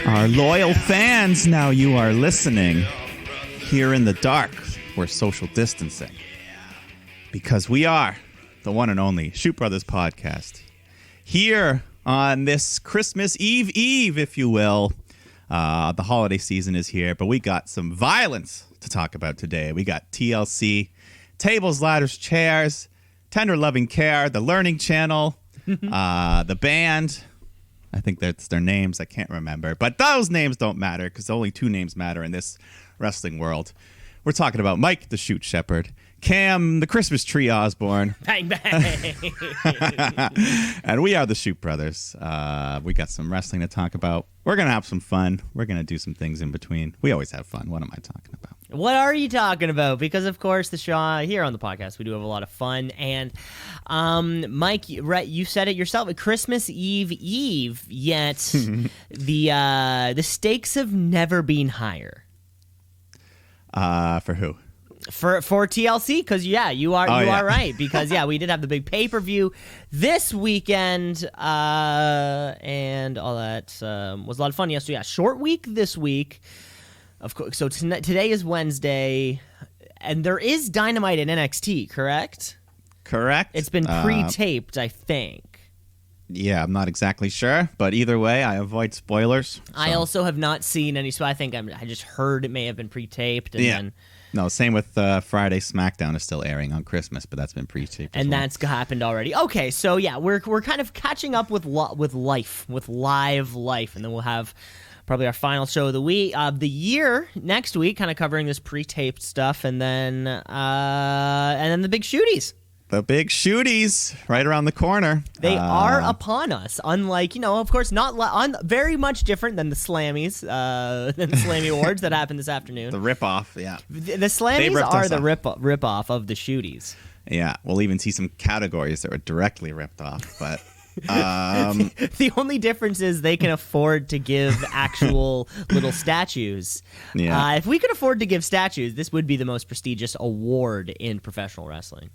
Our loyal fans, now you are listening here in the dark. We're social distancing because we are the one and only Shoot Brothers podcast here on this Christmas Eve, if you will. The holiday season is here, but we got some violence to talk about today. We got TLC, Tables, Ladders, Chairs, Tender Loving Care, the Learning Channel, the band. I think that's their names. I can't remember. But those names don't matter because only two names matter in this wrestling world. We're talking about Mike, the Shoot Shepherd, Cam, the Christmas Tree Osborne. Bang, bang. And we are the Shoot Brothers. We got some wrestling to talk about. We're going to have some fun. We're going to do some things in between. We always have fun. What am I talking about? What are you talking about? Because, of course, the show here on the podcast, we do have a lot of fun. And, Mike, you said it yourself, Christmas Eve, yet the stakes have never been higher. For who? For TLC, because you are right. Because we did have the big pay-per-view this weekend, and all that was a lot of fun. Yes, so short week this week. Of course. So today is Wednesday, and there is Dynamite in NXT, correct? Correct. It's been pre-taped, I think. Yeah, I'm not exactly sure, but either way, I avoid spoilers. So. I also have not seen any, so I think I just heard it may have been pre-taped, and then. No, same with Friday. SmackDown is still airing on Christmas, but that's been pre-taped. And that's happened already. Okay, so we're kind of catching up with live life, and then we'll have probably our final show of the year next week, kind of covering this pre-taped stuff, and then the big shooties. The big shooties right around the corner. They are upon us. Unlike, of course, very much different than the Slammies, than the Slammy Awards that happened this afternoon. The rip-off, yeah. The Slammies are the rip-off of the shooties. Yeah, we'll even see some categories that were directly ripped off, but... The only difference is they can afford to give actual little statues. Yeah. If we could afford to give statues, this would be the most prestigious award in professional wrestling.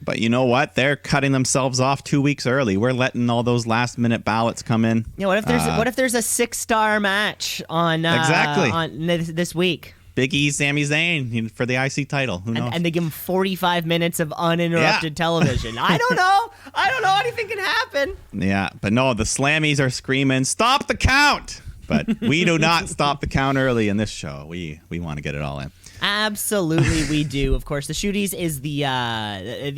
But you know what? They're cutting themselves off 2 weeks early. We're letting all those last-minute ballots come in. Yeah. What if there's a 6-star match on this week? Big E, Sami Zayn for the IC title. Who knows? And they give him 45 minutes of uninterrupted television. I don't know. Anything can happen. Yeah, but no, the Slammies are screaming, "Stop the count!" But we do not stop the count early in this show. We want to get it all in. Absolutely, we do. Of course, the Shooties is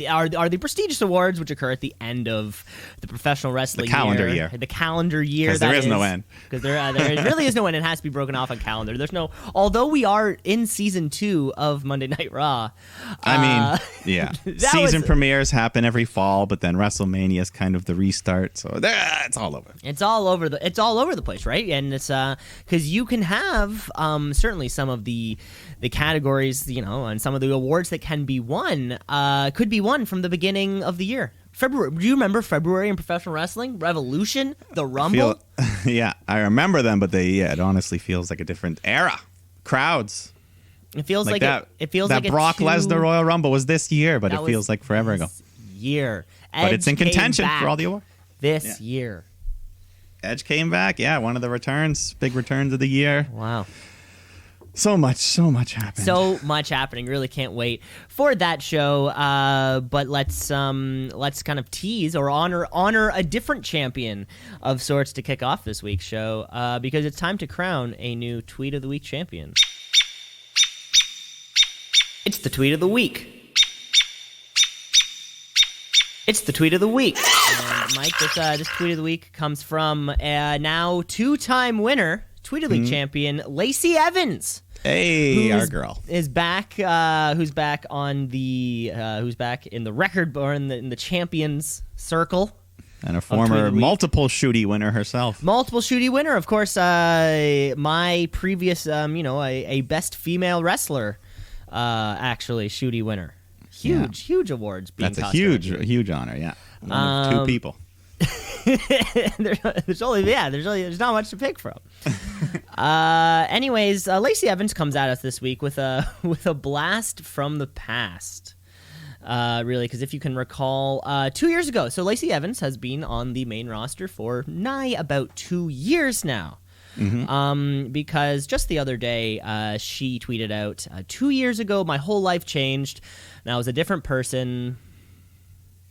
are the prestigious awards which occur at the end of the professional wrestling calendar year. The calendar year. Because there is no end. Because there really is no end. It has to be broken off on calendar. Although we are in season 2 of Monday Night Raw. Season premieres happen every fall, but then WrestleMania is kind of the restart. So it's all over. It's all over the place, right? And it's because you can have certainly some of the categories, and some of the awards that can be won could be won from the beginning of the year. February. Do you remember February in professional wrestling? Revolution, the Rumble. I remember them, but it honestly feels like a different era. Crowds. It feels like that. It feels that like Brock Lesnar Royal Rumble was this year, but it feels like forever ago. Year, but it's in contention for all the awards this year. Edge came back. Yeah, one of the big returns of the year. Wow. So much happened. So much happening. Really can't wait for that show. But let's kind of tease or honor a different champion of sorts to kick off this week's show. Because it's time to crown a new Tweet of the Week champion. It's the Tweet of the Week. It's the Tweet of the Week. And Mike, this Tweet of the Week comes from now 2-time winner, Tweet of the Week champion, Lacey Evans. Hey, our girl is back. Who's back in the record or in the champions circle, and a former multiple shooty winner herself. Multiple shooty winner, of course. My previous, a best female wrestler, actually shooty winner. Huge awards. That's a huge honor. Yeah, one of 2 people. there's not much to pick from. Anyways, Lacey Evans comes at us this week with a blast from the past. Really, because if you can recall, 2 years ago, so Lacey Evans has been on the main roster for nigh about 2 years now. because just the other day she tweeted out, 2 years ago, my whole life changed. Now I was a different person.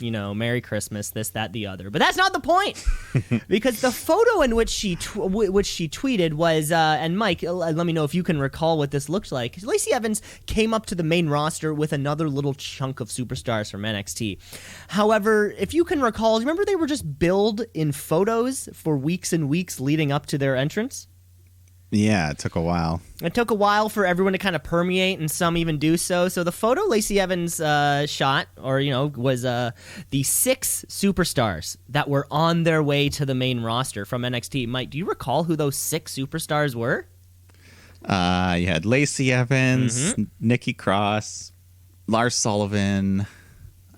You know, Merry Christmas, this, that, the other. But that's not the point, because the photo in which she tweeted was, and Mike, let me know if you can recall what this looked like. Lacey Evans came up to the main roster with another little chunk of superstars from NXT. However, if you can recall, remember they were just billed in photos for weeks and weeks leading up to their entrance? Yeah, it took a while. It took a while for everyone to kind of permeate, and some even do so. So the photo Lacey Evans shot, or, was the 6 superstars that were on their way to the main roster from NXT. Mike, do you recall who those 6 superstars were? You had Lacey Evans, Nikki Cross, Lars Sullivan.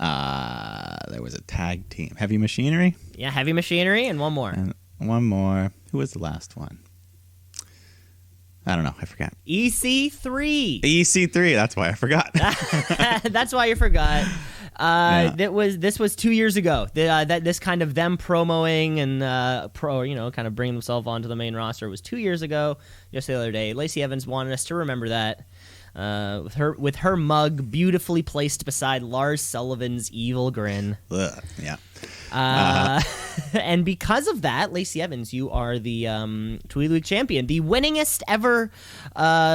There was a tag team. Heavy Machinery? Yeah, Heavy Machinery, and one more. And one more. Who was the last one? I don't know. I forgot. EC3. EC3. That's why I forgot. That's why you forgot. This was 2 years ago. This kind of them promoing and kind of bringing themselves onto the main roster was 2 years ago. Just the other day, Lacey Evans wanted us to remember that. With her mug beautifully placed beside Lars Sullivan's evil grin. Ugh, yeah. And because of that, Lacey Evans, you are the Tweet of the Week champion, the winningest ever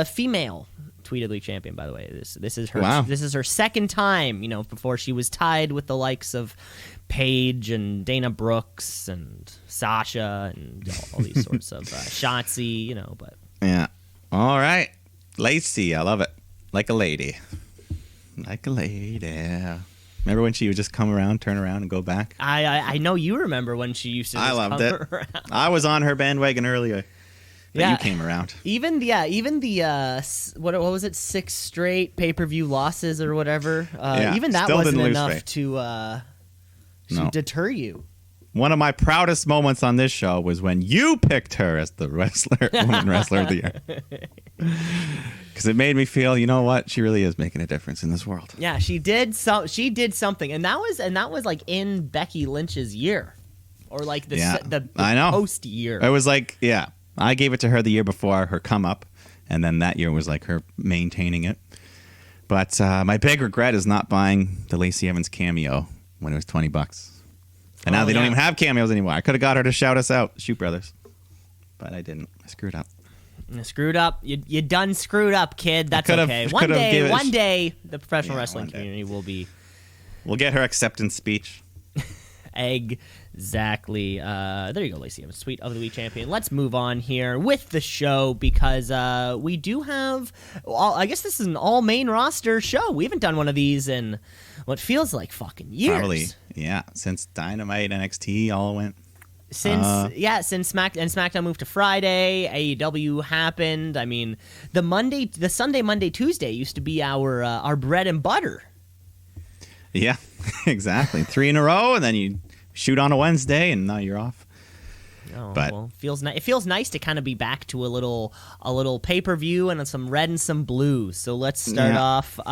female Tweet of the Week champion. By the way, this is her. Wow. This is her second time. Before she was tied with the likes of Paige and Dana Brooks and Sasha and all these sorts of Shotzi. But yeah. All right. Lacey, I love it. Like a lady. Like a lady. Remember when she would just come around, turn around, and go back? I know you remember when she used to just I loved come it. around. I was on her bandwagon earlier. But you came around. Even the what was it, 6 straight pay-per-view losses or whatever? Even that wasn't enough to deter you. One of my proudest moments on this show was when you picked her as the woman wrestler of the year. Because it made me feel, you know what? She really is making a difference in this world. Yeah, she did something, and that was like in Becky Lynch's year, or like the post year. It was like, I gave it to her the year before her come up, and then that year was like her maintaining it. But my big regret is not buying the Lacey Evans cameo when it was $20. And now they don't even have cameos anymore. I could have got her to shout us out, Shoot Brothers. But I didn't. I screwed up. You done screwed up, kid. That's okay. One day, the professional wrestling community will be... We'll get her acceptance speech. Exactly. There you go, Lacey Evans, Tweet of the Week champion. Let's move on here with the show, because we do have... I guess this is an all-main roster show. We haven't done one of these in what feels like fucking years. Probably, yeah. Since Dynamite, NXT all went... Since SmackDown moved to Friday, AEW happened. I mean, the Sunday, Monday, Tuesday used to be our bread and butter. Yeah, exactly. 3 in a row, and then you shoot on a Wednesday, and now you're off. Oh, but well, it feels nice to kind of be back to a little pay-per-view and some red and some blue. So let's start off with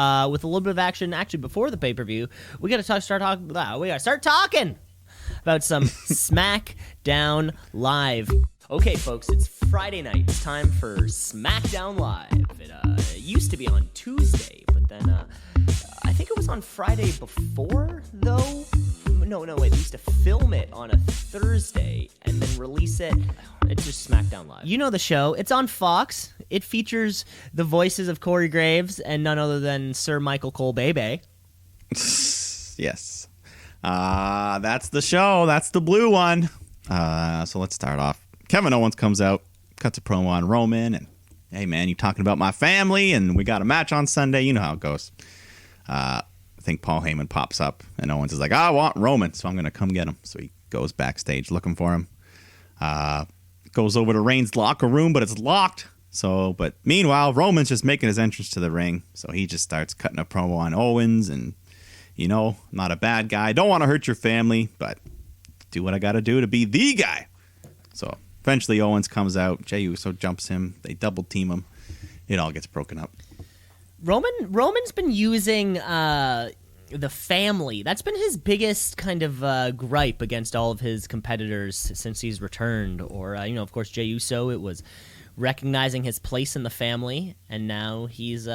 a little bit of action. Actually, before the pay-per-view, we got to start talking about some SmackDown Live. Okay, folks, it's Friday night. It's time for SmackDown Live. It used to be on Tuesday, but then I think it was on Friday before, though. No, wait. They used to film it on a Thursday and then release it. It's just SmackDown Live. You know the show. It's on Fox. It features the voices of Corey Graves and none other than Sir Michael Cole Bebe. Yes. That's the show. That's the blue one. So let's start off. Kevin Owens comes out, cuts a promo on Roman, and hey, man, you talking about my family, and we got a match on Sunday. You know how it goes. I think Paul Heyman pops up, and Owens is like, I want Roman, so I'm going to come get him. So he goes backstage looking for him. Goes over to Reigns' locker room, but it's locked. But meanwhile, Roman's just making his entrance to the ring. So he just starts cutting a promo on Owens, and, not a bad guy. Don't want to hurt your family, but do what I got to do to be the guy. So eventually Owens comes out. Jey Uso jumps him. They double team him. It all gets broken up. Roman's been using the family. That's been his biggest kind of gripe against all of his competitors since he's returned. Or, of course, Jey Uso, it was recognizing his place in the family, and now he's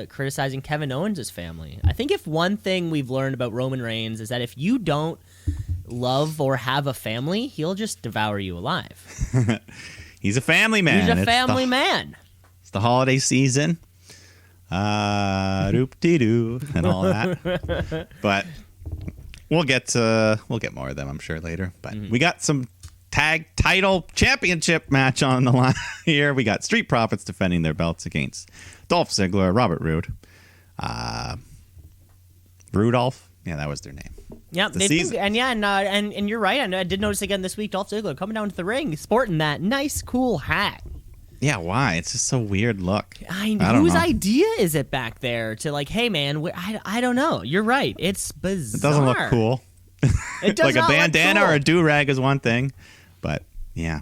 criticizing Kevin Owens' family. I think if one thing we've learned about Roman Reigns is that if you don't love or have a family, he'll just devour you alive. He's a family man. He's a family man. It's the holiday season. Doop-dee-doo, and all that. But we'll get more of them, I'm sure, later. But we got some tag title championship match on the line here. We got Street Profits defending their belts against Dolph Ziggler, Robert Roode, Rudolph. Yeah, that was their name. Yeah, and you're right. I did notice again this week, Dolph Ziggler coming down to the ring, sporting that nice, cool hat. Yeah, why? It's just a weird look. Whose idea is it back there to like, hey man, I don't know. You're right. It's bizarre. It doesn't look cool. It does like a bandana or a do-rag is one thing, but yeah.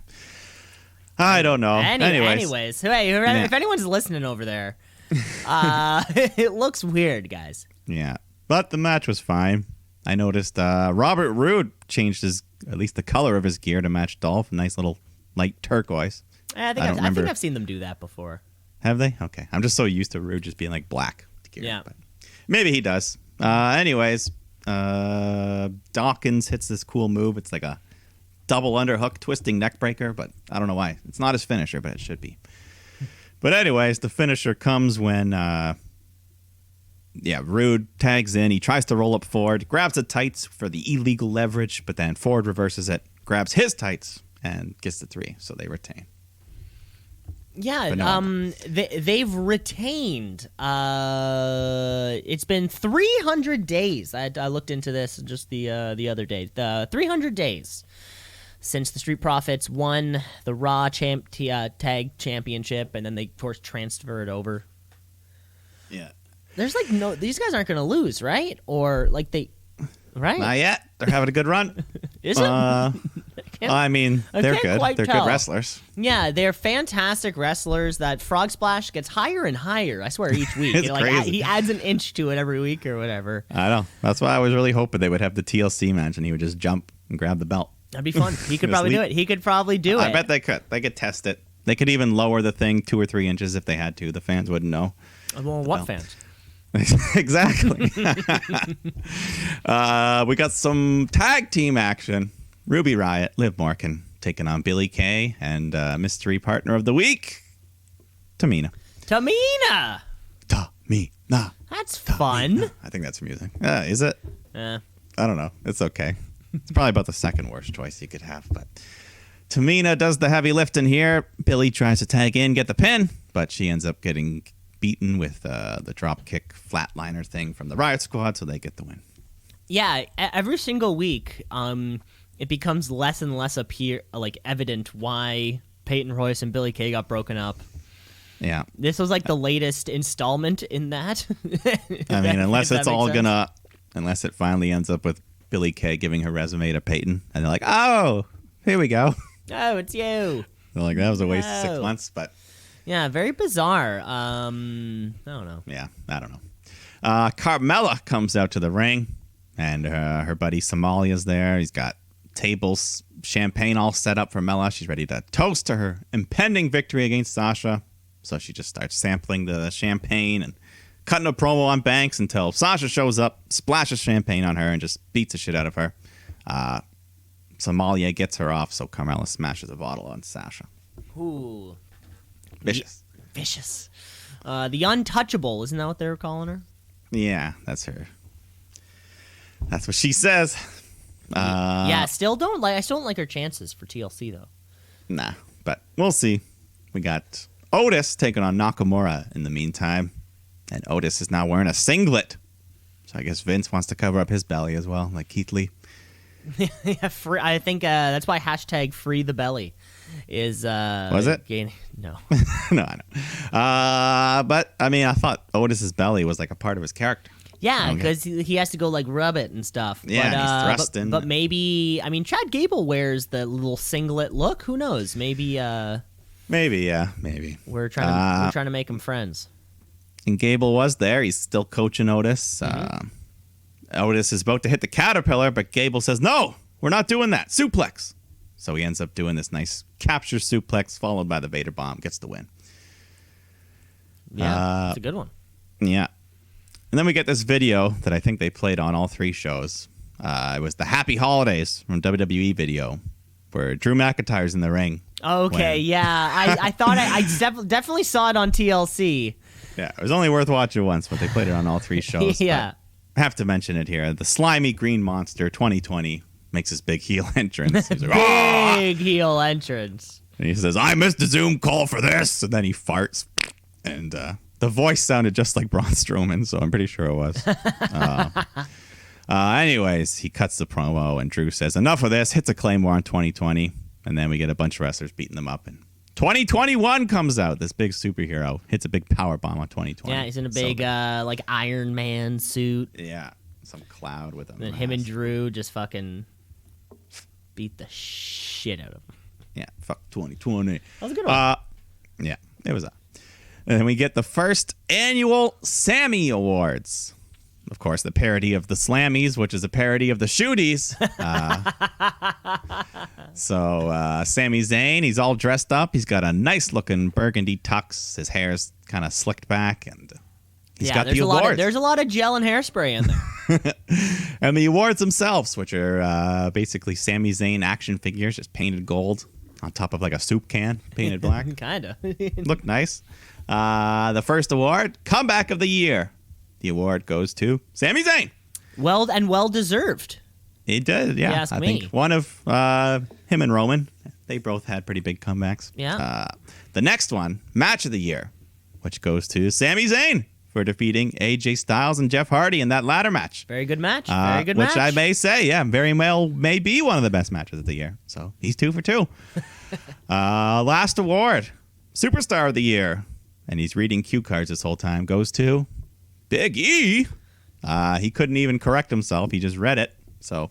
I don't know. Anyways, hey, if anyone's listening over there, it looks weird, guys. Yeah, but the match was fine. I noticed Robert Roode changed at least the color of his gear to match Dolph. A nice little light turquoise. I think I've seen them do that before. Have they? Okay. I'm just so used to Roode just being like black gear. Yeah. But maybe he does. Anyways, Dawkins hits this cool move. It's like a double underhook twisting neck breaker, but I don't know why. It's not his finisher, but it should be. But anyways, the finisher comes when Roode tags in. He tries to roll up Ford, grabs the tights for the illegal leverage, but then Ford reverses it, grabs his tights, and gets the 3, so they retain. Yeah, they've retained. It's been 300 days. I looked into this just the other day. 300 days since the Street Profits won the Raw Tag Championship, and then they, of course, transferred over. Yeah. There's these guys aren't going to lose, right? Or right? Not yet. They're having a good run. Is it? I mean, they're good. They're good wrestlers. Yeah, they're fantastic wrestlers. That Frog Splash gets higher and higher, I swear, each week. It's crazy. He adds an inch to it every week or whatever. I know. That's why I was really hoping they would have the TLC match and he would just jump and grab the belt. That'd be fun. He could probably do it. He could probably do it. I bet they could. They could test it. They could even lower the thing 2 or 3 inches if they had to. The fans wouldn't know. Well, what fans? Exactly. We got some tag team action. Ruby Riott, Liv Morgan taking on Billie Kay and mystery partner of the week, Tamina. That's fun. I think that's music. Is it? Yeah. I don't know. It's okay. It's probably about the second worst choice you could have. But Tamina does the heavy lifting here. Billie tries to tag in, get the pin, but she ends up getting beaten with the drop kick flatliner thing from the Riot Squad, so they get the win. Yeah, every single week, it becomes less and less evident why Peyton Royce and Billie Kay got broken up. Yeah. This was like the latest installment in that. I mean, unless it finally ends up with Billie Kay giving her resume to Peyton, and they're like, oh, here we go. Oh, it's you. They're like, that was a waste of 6 months, but... Yeah, very bizarre. I don't know. Yeah, I don't know. Carmella comes out to the ring, and her buddy Somalia's there. He's got tables, champagne all set up for Mella. She's ready to toast to her impending victory against Sasha. So she just starts sampling the champagne and cutting a promo on Banks until Sasha shows up, splashes champagne on her, and just beats the shit out of her. Somalia gets her off, so Carmella smashes a bottle on Sasha. Ooh. Vicious. The Untouchable, isn't that what they were calling her? Yeah, that's her. That's what she says. I still don't like her chances for TLC though. Nah, but we'll see. We got Otis taking on Nakamura in the meantime, and Otis is now wearing a singlet. So I guess Vince wants to cover up his belly as well, like Keith Lee. Yeah, I think that's why hashtag free the belly is. Was it? No. No, I know. But I mean, I thought Otis's belly was like a part of his character. Yeah, because he has to go like rub it and stuff. Yeah, he's thrusting. But maybe, I mean, Chad Gable wears the little singlet look. Who knows? Maybe. Maybe. We're trying to make him friends. And Gable was there. He's still coaching Otis. Otis is about to hit the caterpillar, but Gable says, no, we're not doing that. Suplex. So he ends up doing this nice capture suplex, followed by the Vader bomb. Gets the win. Yeah, it's a good one. Yeah. And then we get this video that I think they played on all 3 shows. It was the Happy Holidays from WWE video, where Drew McIntyre's in the ring. Okay, yeah. I thought I definitely saw it on TLC. Yeah, it was only worth watching once, but they played it on all 3 shows. Yeah. I have to mention it here. The slimy green monster 2020 makes his big heel entrance. He's like, big heel entrance. And he says, I missed the Zoom call for this. And then he farts. And the voice sounded just like Braun Strowman, so I'm pretty sure it was. Anyways, he cuts the promo, and Drew says, enough of this, hits a Claymore on 2020. And then we get a bunch of wrestlers beating them up. And 2021 comes out. This big superhero hits a big power bomb on 2020. Yeah, he's in a big like Iron Man suit. Yeah, some cloud with him. And him and Drew just fucking beat the shit out of him. Yeah, fuck 2020. That was a good one. Yeah, it was. And then we get the first annual Sammy Awards. Of course, the parody of the Slammies, which is a parody of the Shooties. So Sami Zayn, he's all dressed up. He's got a nice-looking burgundy tux. His hair's kind of slicked back, and he's got the awards. There's a lot of gel and hairspray in there. And the awards themselves, which are basically Sami Zayn action figures, just painted gold on top of like a soup can, painted black. Kind of. Looked nice. The first award, Comeback of the Year. The award goes to Sami Zayn. Well deserved. He did, yeah. I think one of him and Roman, they both had pretty big comebacks. Yeah. The next one, Match of the Year, which goes to Sami Zayn for defeating AJ Styles and Jeff Hardy in that ladder match. Very good match. Very good match. Which I may say, yeah, very well may be one of the best matches of the year. So he's 2 for 2. Last award, Superstar of the Year. And he's reading cue cards this whole time. Goes to Big E. He couldn't even correct himself. He just read it. So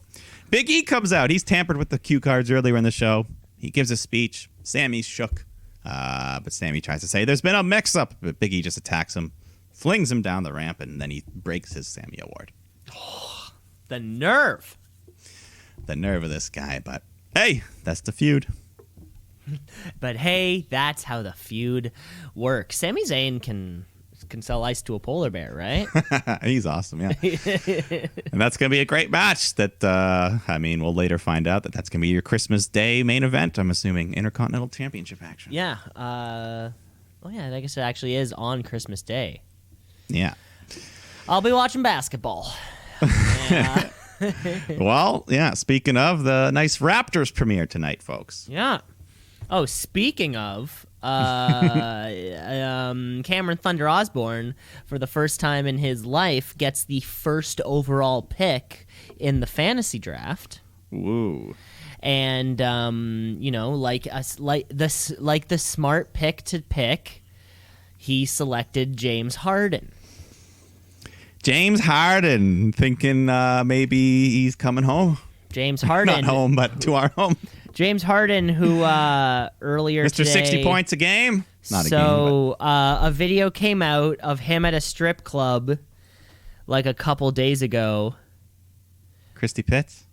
Big E comes out. He's tampered with the cue cards earlier in the show. He gives a speech. Sammy's shook. But Sammy tries to say there's been a mix-up. But Big E just attacks him, flings him down the ramp, and then he breaks his Sammy award. Oh, the nerve. The nerve of this guy. But hey, that's the feud. But hey, that's how the feud works. Sami Zayn can sell ice to a polar bear, right? He's awesome, yeah. And that's going to be a great match that, we'll later find out that's going to be your Christmas Day main event, I'm assuming. Intercontinental Championship action. Yeah. I guess it actually is on Christmas Day. Yeah. I'll be watching basketball. Well, yeah, speaking of, the nice Raptors premiere tonight, folks. Yeah. Oh, speaking of, Cameron Thunder Osborne, for the first time in his life, gets the first overall pick in the fantasy draft. Woo. And like the smart pick to pick, he selected James Harden. James Harden, thinking maybe he's coming home. James Harden. Not home, but to our home. James Harden, who earlier Mr. today... 60 points a game? Not a game, So a video came out of him at a strip club like a couple days ago. Christy Pitts?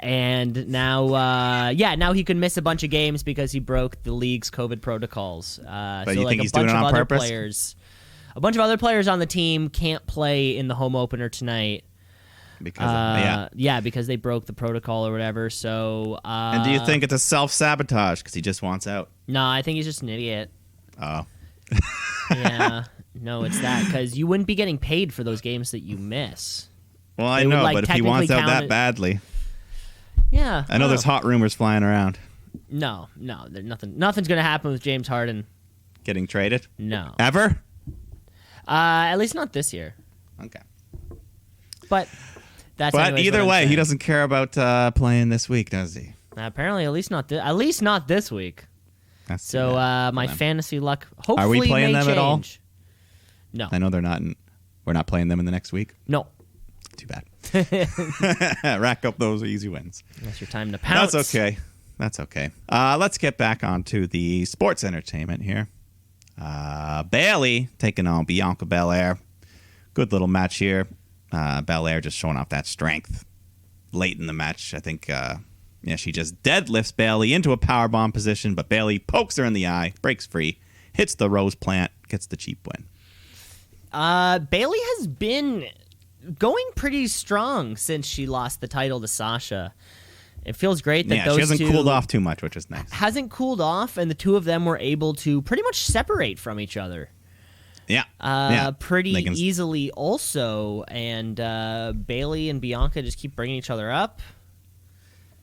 And now, now he could miss a bunch of games because he broke the league's COVID protocols. But you think he's doing it on purpose? A bunch of other players on the team can't play in the home opener tonight. Because because they broke the protocol or whatever. So, and do you think it's a self-sabotage because he just wants out? No, I think he's just an idiot. Oh. Yeah, no, it's that because you wouldn't be getting paid for those games that you miss. Well, I know, but if he wants out that badly, yeah, I know there's hot rumors flying around. No, nothing's gonna happen with James Harden. Getting traded? No, ever? At least not this year. Okay, but. But either way, he doesn't care about playing this week, does he? Apparently, at least not this week. That's so my fantasy luck hopefully Are we playing may them change. at all? No, I know they're not. We're not playing them in the next week. No, too bad. Rack up those easy wins. That's your time to pounce. That's okay. Let's get back onto the sports entertainment here. Bailey taking on Bianca Belair. Good little match here. Belair just showing off that strength late in the match. I think she just deadlifts Bayley into a powerbomb position, but Bayley pokes her in the eye, breaks free, hits the rose plant, gets the cheap win. Bayley has been going pretty strong since she lost the title to Sasha. It feels great that those she hasn't two cooled off too much, which is nice. Hasn't cooled off, and the two of them were able to pretty much separate from each other. Pretty easily also, and Bayley and Bianca just keep bringing each other up.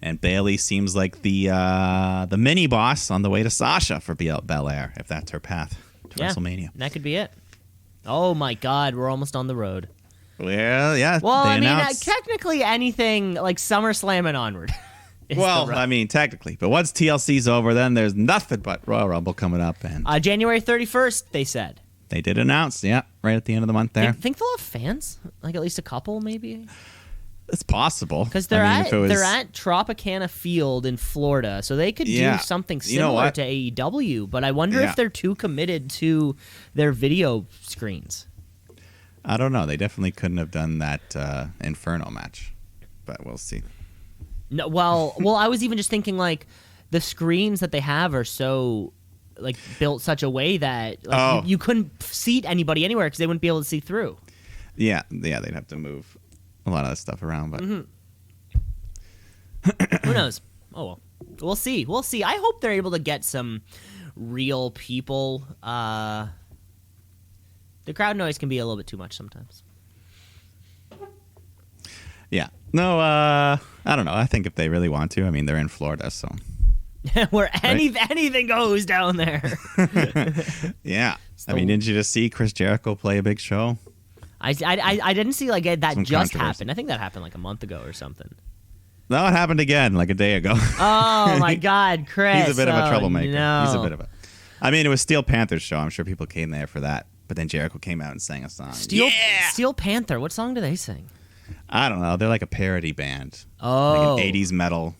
And Bayley seems like the mini boss on the way to Sasha for Belair, if that's her path to WrestleMania. That could be it. Oh my God, we're almost on the road. Well, yeah. Well, technically anything like SummerSlam and onward. Technically. But once TLC's over, then there's nothing but Royal Rumble coming up. And January 31st, they said. They did announce, right at the end of the month there. Think they'll have fans? Like at least a couple, maybe? It's possible. Because they're at Tropicana Field in Florida, so they could do something similar to AEW, but I wonder if they're too committed to their video screens. I don't know. They definitely couldn't have done that Inferno match, but we'll see. No, well, I was even just thinking like the screens that they have are so like built such a way that you couldn't seat anybody anywhere because they wouldn't be able to see through. Yeah, they'd have to move a lot of that stuff around, but who knows? Oh well, we'll see. I hope they're able to get some real people. The crowd noise can be a little bit too much sometimes. Yeah. No, I don't know. I think if they really want to, I mean, they're in Florida, so. Where anything goes down there. Yeah. I mean, didn't you just see Chris Jericho play a big show? I didn't see like that just happened. I think that happened like a month ago or something. No, it happened again like a day ago. Oh, my God, Chris. He's a bit of a troublemaker. No. He's a bit of a... I mean, it was Steel Panther's show. I'm sure people came there for that. But then Jericho came out and sang a song. Steel Panther. What song do they sing? I don't know. They're like a parody band. Oh. Like an 80s metal.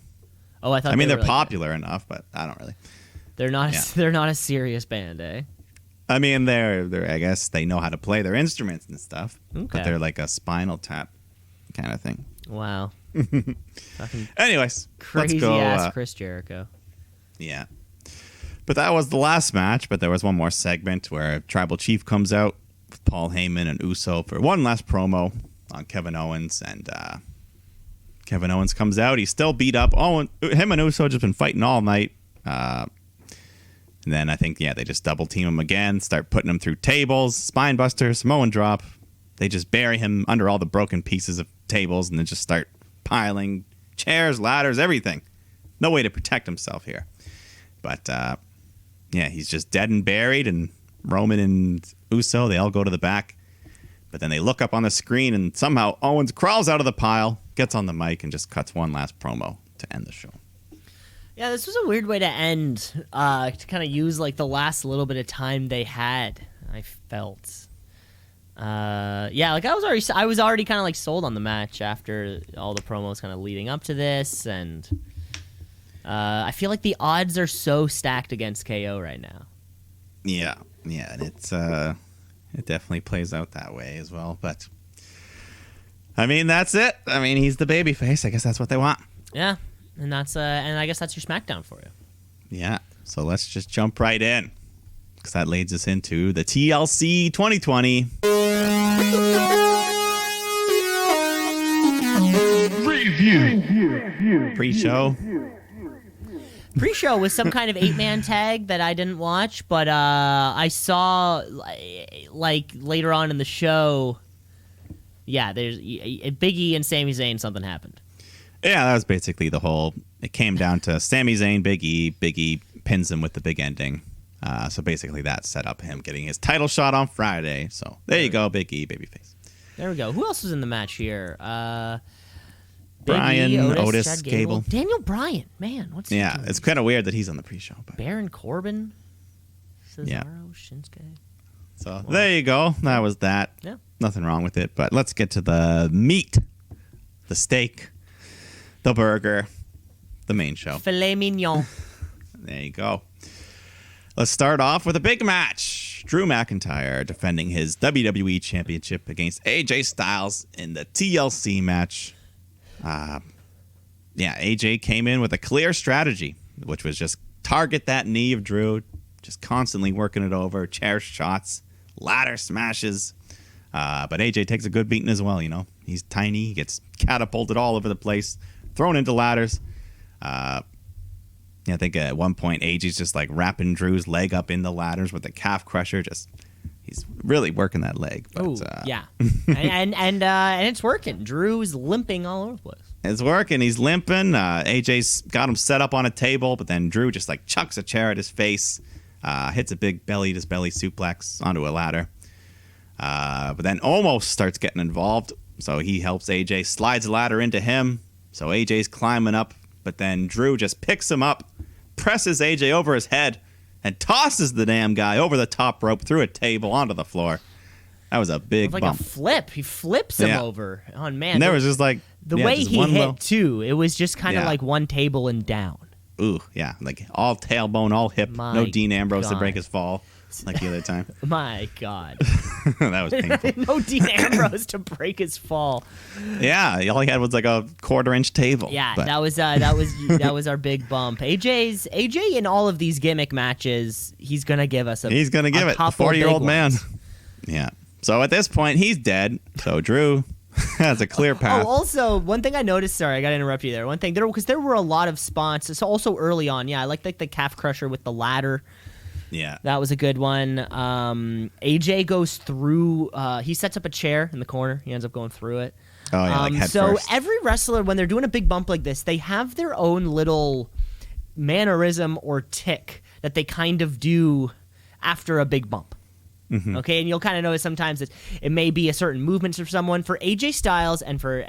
Oh, I thought. I mean, they're popular enough, but I don't really. They're not. They're not a serious band, eh? I mean, they're. I guess they know how to play their instruments and stuff. Okay. But they're like a Spinal Tap kind of thing. Wow. Anyways, crazy let's go, ass Chris Jericho. Yeah. But that was the last match. But there was one more segment where Tribal Chief comes out with Paul Heyman and Uso for one last promo on Kevin Owens, and Kevin Owens comes out. He's still beat up. Him and Uso just been fighting all night. And then I think, they just double team him again, start putting him through tables, spine buster, Samoan drop. They just bury him under all the broken pieces of tables and then just start piling chairs, ladders, everything. No way to protect himself here. But, he's just dead and buried, and Roman and Uso, they all go to the back. But then they look up on the screen, and somehow Owens crawls out of the pile, gets on the mic, and just cuts one last promo to end the show. Yeah, this was a weird way to end, to kind of use like the last little bit of time they had, I felt. Like I was already kind of like sold on the match after all the promos kind of leading up to this, and I feel like the odds are so stacked against KO right now. Yeah, and it's it definitely plays out that way as well. But I mean, that's it. I mean, he's the babyface. I guess that's what they want. Yeah, and that's and I guess that's your SmackDown for you. Yeah. So let's just jump right in, because that leads us into the TLC 2020 review pre-show. Pre-show was some kind of 8-man tag that I didn't watch, but I saw like later on in the show. Yeah, there's Big E and Sami Zayn. Something happened. Yeah, that was basically the whole. It came down to Sami Zayn, Big E. Big E pins him with the big ending. So basically, that set up him getting his title shot on Friday. So there you go, Big E, babyface. There we go. Who else was in the match here? Brian, E, Otis, Gable. Daniel Bryan. Man, what's he doing? It's kind of weird that he's on the pre-show. But. Baron Corbin, Cesaro, Shinsuke. So there you go. That was that. Yeah. Nothing wrong with it. But let's get to the meat, the steak, the burger, the main show. Filet mignon. There you go. Let's start off with a big match. match, Drew McIntyre defending his WWE Championship against AJ Styles in the TLC match. AJ came in with a clear strategy, which was just target that knee of Drew, just constantly working it over, chair shots, ladder smashes. But AJ takes a good beating as well, you know. He's tiny, he gets catapulted all over the place, thrown into ladders. I think at one point AJ's just like wrapping Drew's leg up in the ladders with a calf crusher. He's really working that leg. Oh, yeah. and it's working. Drew's limping all over the place. It's working. He's limping. AJ's got him set up on a table, but then Drew just like chucks a chair at his face, hits a big belly suplex onto a ladder. But then almost starts getting involved. So he helps AJ, slides the ladder into him. So AJ's climbing up, but then Drew just picks him up, presses AJ over his head, and tosses the damn guy over the top rope through a table onto the floor. That was a big bump. Like a flip. He flips him over. Oh, man. And there was just like... The way he hit, too, it was just kind of like one table and down. Ooh, yeah. Like all tailbone, all hip. No Dean Ambrose to break his fall like the other time. My God. That was painful. No Dean Ambrose to break his fall. Yeah, all he had was like a 1/4-inch table. Yeah, that was our big bump. AJ in all of these gimmick matches, he's gonna give us a 40-year-old man. Yeah. So at this point, he's dead. So Drew has a clear path. Oh, also, one thing I noticed, sorry, I got to interrupt you there. One thing, because there were a lot of spots. So also early on, I liked the calf crusher with the ladder. Yeah. That was a good one. AJ goes through, he sets up a chair in the corner. He ends up going through it. Oh, yeah, like head so first. Every wrestler, when they're doing a big bump like this, they have their own little mannerism or tick that they kind of do after a big bump. Mm-hmm. Okay, and you'll kind of notice sometimes that it may be a certain movement for someone. For AJ Styles, and for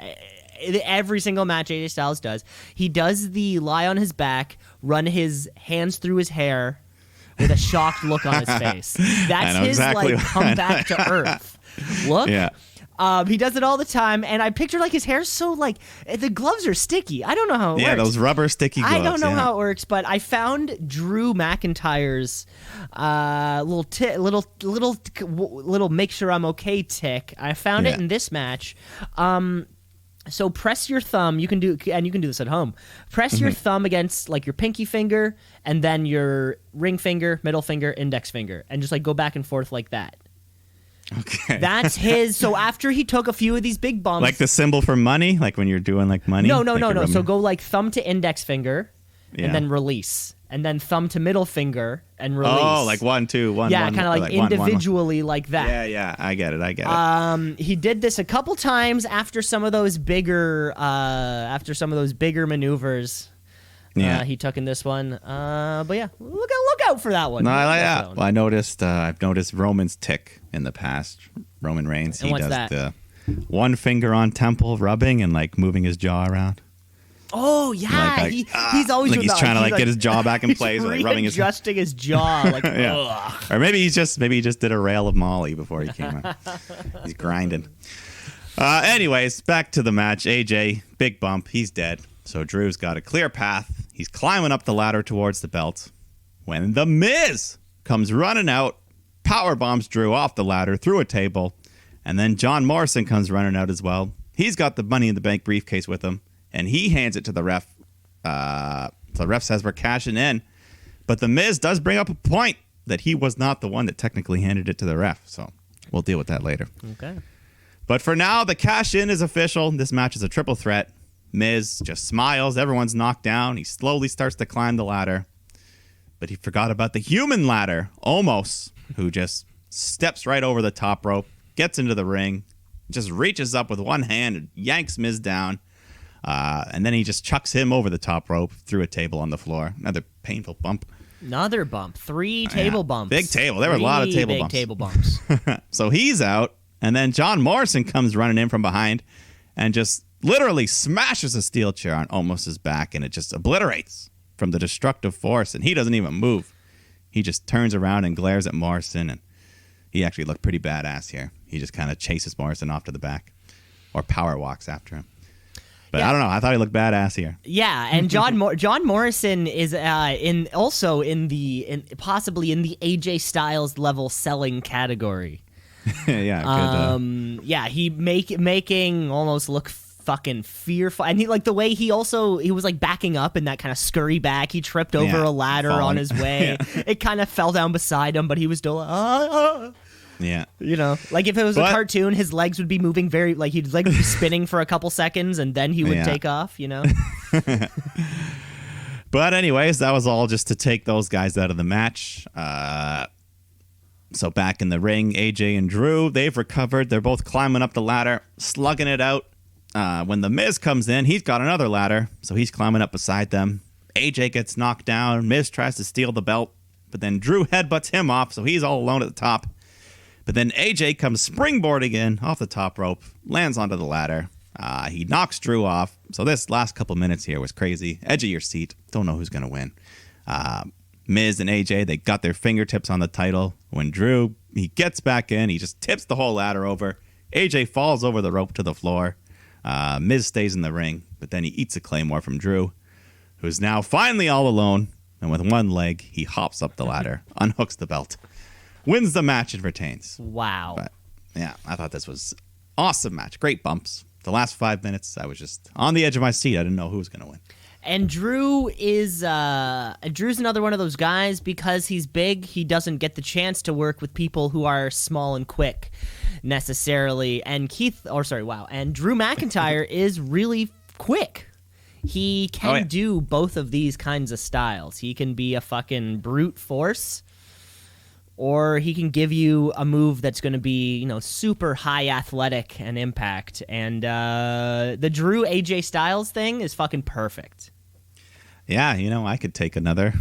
every single match AJ Styles does, he does the lie on his back, run his hands through his hair with a shocked look on his face. That's his exactly come back to earth look. Yeah. He does it all the time, and I picture like his hair's so like the gloves are sticky. I don't know how it works. Yeah, those rubber sticky gloves. I don't know how it works, but I found Drew McIntyre's little make sure I'm okay tick. I found it in this match. So press your thumb. You can do this at home. Press your thumb against like your pinky finger, and then your ring finger, middle finger, index finger, and just like go back and forth like that. Okay. That's his. So after he took a few of these big bumps, like the symbol for money, like when you're doing like money. No. So go like thumb to index finger, and then release, and then thumb to middle finger and release. Oh, like 1, 2, 1. Yeah, kind of like individually, like that. Yeah. I get it. He did this a couple times after some of those bigger, maneuvers. Yeah, he took in this one. But yeah, look out for that one. No, I like that. Well, I've noticed Roman's tick in the past. Roman Reigns, he does the one finger on temple rubbing and like moving his jaw around. Oh yeah, he's always like doing he's trying to like get his jaw back in place, like rubbing adjusting his jaw. Like, or maybe he just did a rail of Molly before he came out. He's grinding. Anyways, back to the match. AJ, big bump, he's dead. So Drew's got a clear path. He's climbing up the ladder towards the belt when The Miz comes running out, power bombs Drew off the ladder through a table, and then John Morrison comes running out as well. He's got the Money in the Bank briefcase with him, and he hands it to the ref. The ref says we're cashing in, but The Miz does bring up a point that he was not the one that technically handed it to the ref, so we'll deal with that later. Okay. But for now, the cash-in is official. This match is a triple threat. Miz just smiles. Everyone's knocked down. He slowly starts to climb the ladder. But he forgot about the human ladder, Omos, who just steps right over the top rope, gets into the ring, just reaches up with one hand and yanks Miz down. And then he just chucks him over the top rope through a table on the floor. Another painful bump. Another bump. 3 table bumps. Big table. There were a lot of table bumps. Big table bumps. So he's out. And then John Morrison comes running in from behind and just literally smashes a steel chair on Omos's back, and it just obliterates from the destructive force, and he doesn't even move. He just turns around and glares at Morrison, and he actually looked pretty badass here. He just kind of chases Morrison off to the back, or power walks after him. But I don't know. I thought he looked badass here. Yeah, and John Morrison is possibly in the AJ Styles level selling category. Yeah, good. Yeah, he making almost look fucking fearful, and he like the way he was like backing up in that kind of scurry back. He tripped over a ladder on his way. It kind of fell down beside him, but he was still Yeah. You know, like if it was a cartoon, his legs would be moving his legs would be spinning for a couple seconds and then he would take off, you know? But anyways, that was all just to take those guys out of the match. So back in the ring, AJ and Drew, they've recovered. They're both climbing up the ladder, slugging it out. When The Miz comes in, he's got another ladder, so he's climbing up beside them. AJ gets knocked down. Miz tries to steal the belt, but then Drew headbutts him off, so he's all alone at the top. But then AJ comes springboarding in off the top rope, lands onto the ladder. He knocks Drew off. So this last couple minutes here was crazy. Edge of your seat. Don't know who's going to win. Miz and AJ, they got their fingertips on the title. When Drew, he gets back in, he just tips the whole ladder over. AJ falls over the rope to the floor. Miz stays in the ring, but then he eats a claymore from Drew, who's now finally all alone. And with one leg, he hops up the ladder, unhooks the belt, wins the match, and retains. Wow. But yeah, I thought this was awesome match. Great bumps. The last 5 minutes, I was just on the edge of my seat. I didn't know who was going to win. And Drew's another one of those guys, because he's big, he doesn't get the chance to work with people who are small and quick necessarily. And Drew McIntyre is really quick. He can do both of these kinds of styles. He can be a fucking brute force, or he can give you a move that's going to be, you know, super high athletic and impact. And the Drew AJ Styles thing is fucking perfect. Yeah, you know, I could take another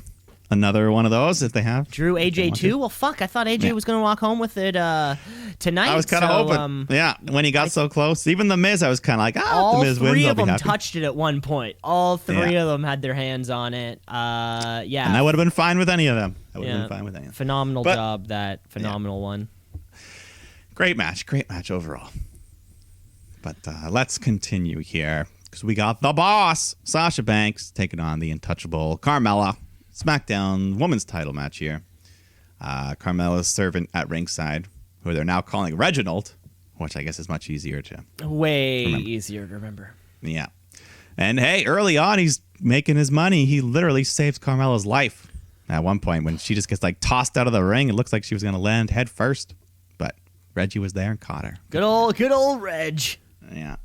one of those if they have. Drew AJ 2? Well, fuck, I thought AJ was going to walk home with it tonight. I was kind of hoping. Yeah, when he got so close. Even The Miz, I was kind of like, The Miz wins. All three of them touched it at one point. All three of them had their hands on it. Yeah. And I would have been fine with any of them. Phenomenal job, that phenomenal one. Great match overall. But let's continue here, because we got the boss, Sasha Banks, taking on the untouchable Carmella. SmackDown women's title match here. Carmella's servant at ringside, who they're now calling Reginald, which I guess is much easier to easier to remember. Yeah. And hey, early on, he's making his money. He literally saves Carmella's life at one point when she just gets like tossed out of the ring. It looks like she was going to land head first, but Reggie was there and caught her. Good old Reg. Yeah.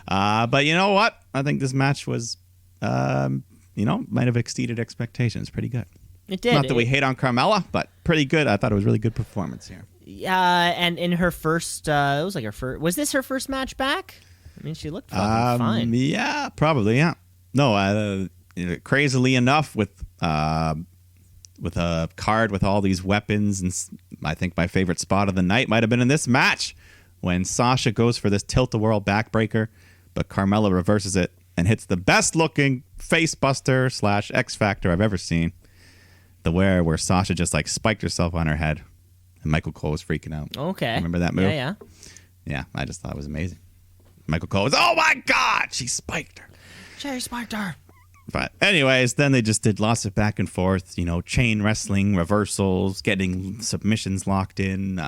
But you know what? I think this match was, might have exceeded expectations. Pretty good. It did. Not that we hate on Carmella, but pretty good. I thought it was really good performance here. Yeah, and in her first, was this her first match back? I mean, she looked fucking fine. Yeah, probably, yeah. No, crazily enough, with a card with all these weapons, and I think my favorite spot of the night might have been in this match when Sasha goes for this tilt-a-whirl backbreaker, but Carmella reverses it and hits the best-looking face-buster / X-Factor I've ever seen. The where Sasha just like spiked herself on her head, and Michael Cole was freaking out. Okay. Remember that move? Yeah. Yeah, I just thought it was amazing. Michael Cole was, oh my God, she spiked her. She spiked her. But anyways, then they just did lots of back and forth, chain wrestling, reversals, getting submissions locked in.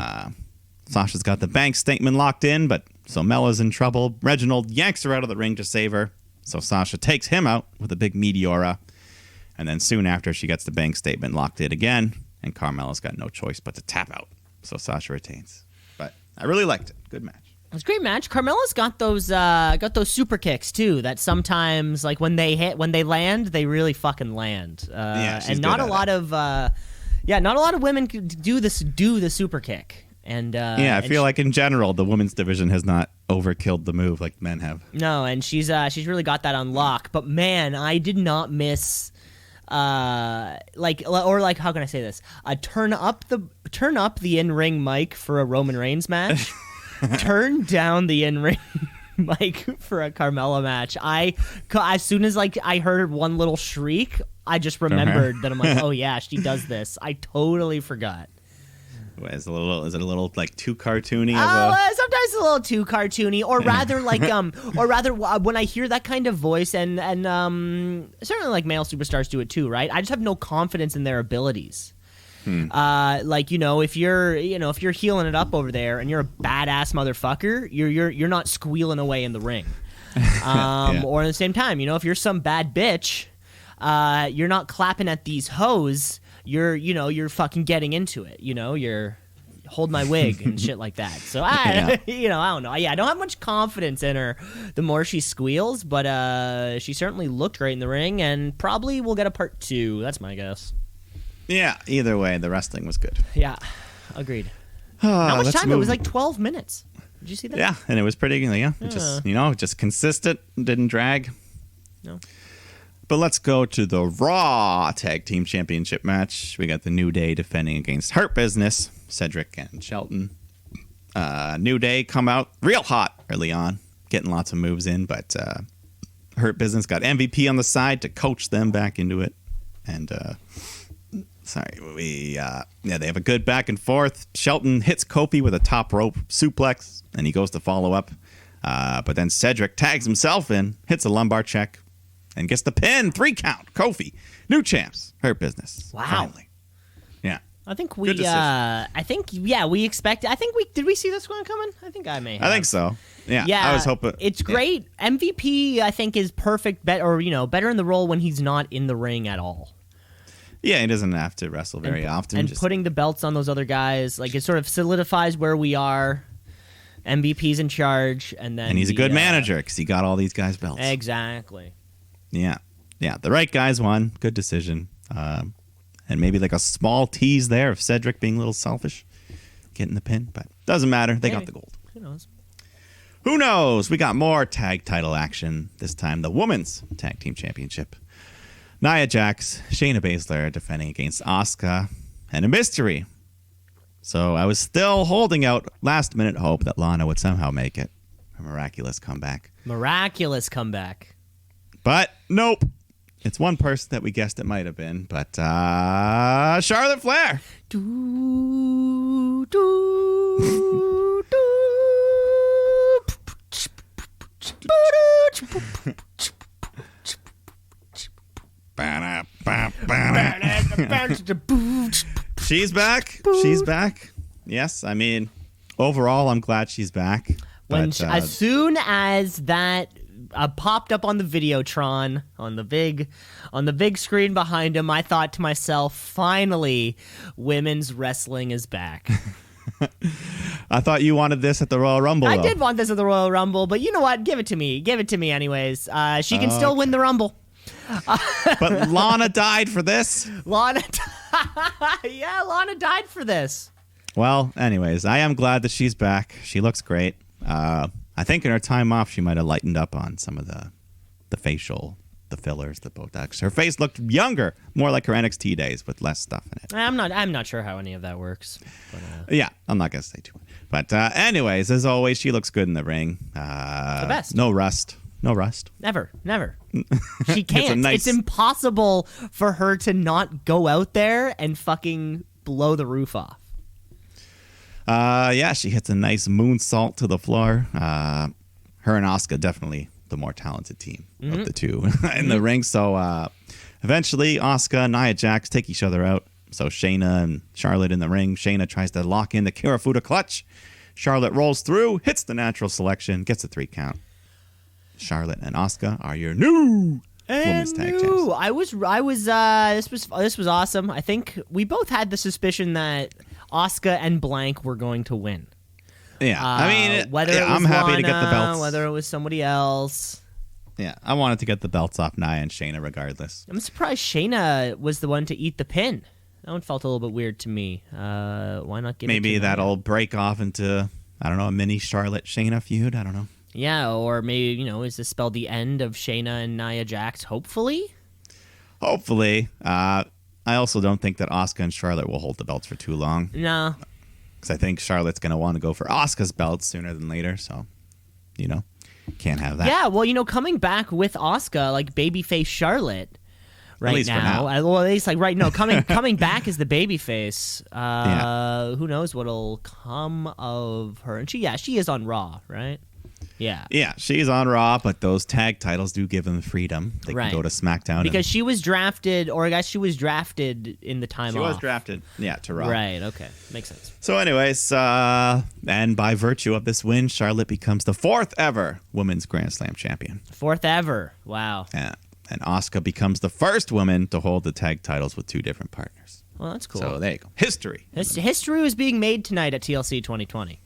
Sasha's got the bank statement locked in, but so Mella's in trouble. Reginald yanks her out of the ring to save her. So Sasha takes him out with a big Meteora. And then soon after, she gets the bank statement locked in again, and Carmella's got no choice but to tap out. So Sasha retains. But I really liked it. Good match. It was a great match. Carmella's got those super kicks too. That sometimes, like when they land, they really fucking land. And not a lot of women do the super kick. And I feel like in general the women's division has not overkilled the move like men have. No, and she's really got that on lock. But man, I did not miss. How can I say this? Turn up the in-ring mic for a Roman Reigns match. Turn down the in-ring mic for a Carmella match. As soon as I heard one little shriek, I just remembered that I'm like, oh yeah, she does this. I totally forgot. Is it a little like too cartoony? Sometimes a little too cartoony, or rather when I hear that kind of voice, and certainly like male superstars do it too, right? I just have no confidence in their abilities. Like if you're healing it up over there and you're a badass motherfucker, you're not squealing away in the ring. Or at the same time, if you're some bad bitch, you're not clapping at these hoes. You're fucking getting into it. You're hold my wig and shit like that. So I don't know. Yeah, I don't have much confidence in her. The more she squeals, but she certainly looked great in the ring, and probably will get a part 2. That's my guess. Yeah. Either way, the wrestling was good. Yeah, agreed. How much time? It was like 12 minutes. Did you see that? Yeah, and it was pretty. Just consistent. Didn't drag. No. But let's go to the Raw Tag Team Championship match. We got the New Day defending against Hurt Business, Cedric and Shelton. New Day come out real hot early on, getting lots of moves in, but Hurt Business got MVP on the side to coach them back into it. And they have a good back and forth. Shelton hits Kofi with a top rope suplex, and he goes to follow up. But then Cedric tags himself in, hits a lumbar check, and gets the pin. 3 count. Kofi. New champs. Hurt Business. Wow. Finally. Yeah. I think we expect. Did we see this one coming? I think I may have. I think so. Yeah. I was hoping. It's great. MVP, I think, is perfect, better in the role when he's not in the ring at all. Yeah, he doesn't have to wrestle very often. And putting the belts on those other guys, like, it sort of solidifies where we are. MVP's in charge, and he's a good manager because he got all these guys belts. Exactly. Yeah. The right guys won. Good decision. And maybe like a small tease there of Cedric being a little selfish, getting the pin, but doesn't matter. They got the gold. Who knows? We got more tag title action. This time, the Women's Tag Team Championship. Nia Jax, Shayna Baszler defending against Asuka, and a mystery. So I was still holding out last-minute hope that Lana would somehow make it. A miraculous comeback. But nope. It's one person that we guessed it might have been, but Charlotte Flair. She's back. She's back. Yes, I mean, overall, I'm glad she's back. As soon as that popped up on the Videotron on the big screen behind him, I thought to myself, finally, women's wrestling is back. I thought you wanted this at the Royal Rumble. I did want this at the Royal Rumble, but you know what? Give it to me. Anyways. She can still win the Rumble. But Lana died for this. Lana died for this. Well, anyways, I am glad that she's back. She looks great. I think in her time off, she might have lightened up on some of the facial, the fillers, the Botox. Her face looked younger, more like her NXT days with less stuff in it. I'm not sure how any of that works. But, yeah, I'm not gonna say too much. But anyways, as always, she looks good in the ring. The best. No rust. Never. She can't. It's impossible for her to not go out there and fucking blow the roof off. Yeah, she hits a nice moonsault to the floor. Her and Asuka definitely the more talented team of the two in the ring. So eventually, Asuka and Nia Jax take each other out. So Shayna and Charlotte in the ring. Shayna tries to lock in the Kirifuda clutch. Charlotte rolls through, hits the natural selection, gets a 3 count. Charlotte and Asuka are your new women's tag champs. This was awesome. I think we both had the suspicion that Asuka and blank were going to win. Yeah, I mean, I'm happy to get the belts. Whether it was somebody else. Yeah, I wanted to get the belts off Nia and Shayna regardless. I'm surprised Shayna was the one to eat the pin. That one felt a little bit weird to me. Why not give maybe it to that'll break off into, I don't know, a mini Charlotte Shayna feud. I don't know. Yeah, or maybe, is this spelled the end of Shayna and Nia Jax, hopefully? Hopefully. I also don't think that Asuka and Charlotte will hold the belts for too long. No. Because I think Charlotte's going to want to go for Asuka's belts sooner than later, so, can't have that. Yeah, well, coming back with Asuka, like babyface Charlotte, right least now. for now. Well, at least like right now, coming back as the babyface. Who knows what'll come of her? And she is on Raw, right? Yeah. Yeah, she's on Raw, but those tag titles do give them freedom. They can go to SmackDown. Because she was drafted, or I guess she was drafted in the time off. She was drafted, to Raw. Right, okay. Makes sense. So anyways, and by virtue of this win, Charlotte becomes the 4th ever Women's Grand Slam champion. 4th ever. Wow. Yeah. And Asuka becomes the first woman to hold the tag titles with 2 different partners. Well, that's cool. So there you go. History. History was being made tonight at TLC 2020.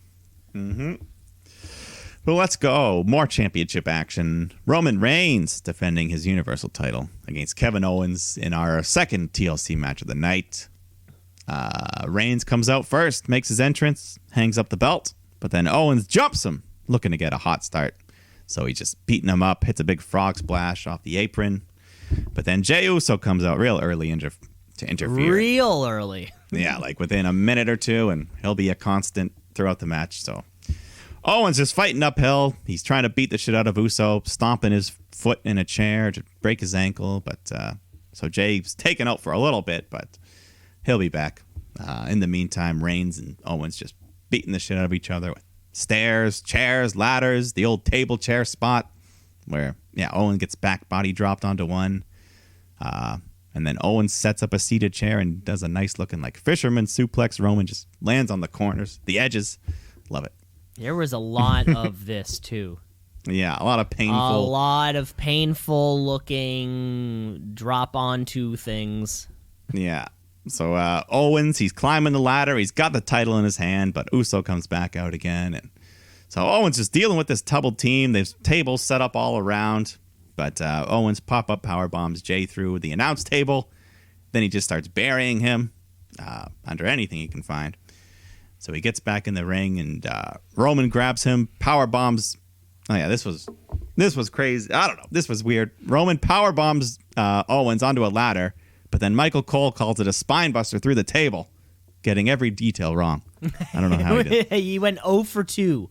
Mm-hmm. Well, let's go. More championship action. Roman Reigns defending his Universal title against Kevin Owens in our second TLC match of the night. Reigns comes out first, makes his entrance, hangs up the belt, but then Owens jumps him, looking to get a hot start. So he's just beating him up, hits a big frog splash off the apron. But then Jey Uso comes out real early to interfere. Real early. Yeah, like within a minute or two, and he'll be a constant throughout the match, so... Owens just fighting uphill. He's trying to beat the shit out of Uso, stomping his foot in a chair to break his ankle. But so Jay's taken out for a little bit, but he'll be back. In the meantime, Reigns and Owens just beating the shit out of each other with stairs, chairs, ladders, the old table chair spot where, Owens gets back body dropped onto one. And then Owens sets up a seated chair and does a nice looking like fisherman suplex. Roman just lands on the corners, the edges. Love it. There was a lot of this, too. Yeah, a lot of painful looking drop onto things. Yeah. So Owens, he's climbing the ladder. He's got the title in his hand, but Uso comes back out again. And so Owens is dealing with this double team. There's tables set up all around. But Owens pop-up power bombs Jay through the announce table. Then he just starts burying him under anything he can find. So he gets back in the ring, and Roman grabs him, power bombs. Oh yeah, this was crazy. I don't know. This was weird. Roman power bombs Owens onto a ladder, but then Michael Cole calls it a spine buster through the table, getting every detail wrong. I don't know how he did. He went 0 for 2.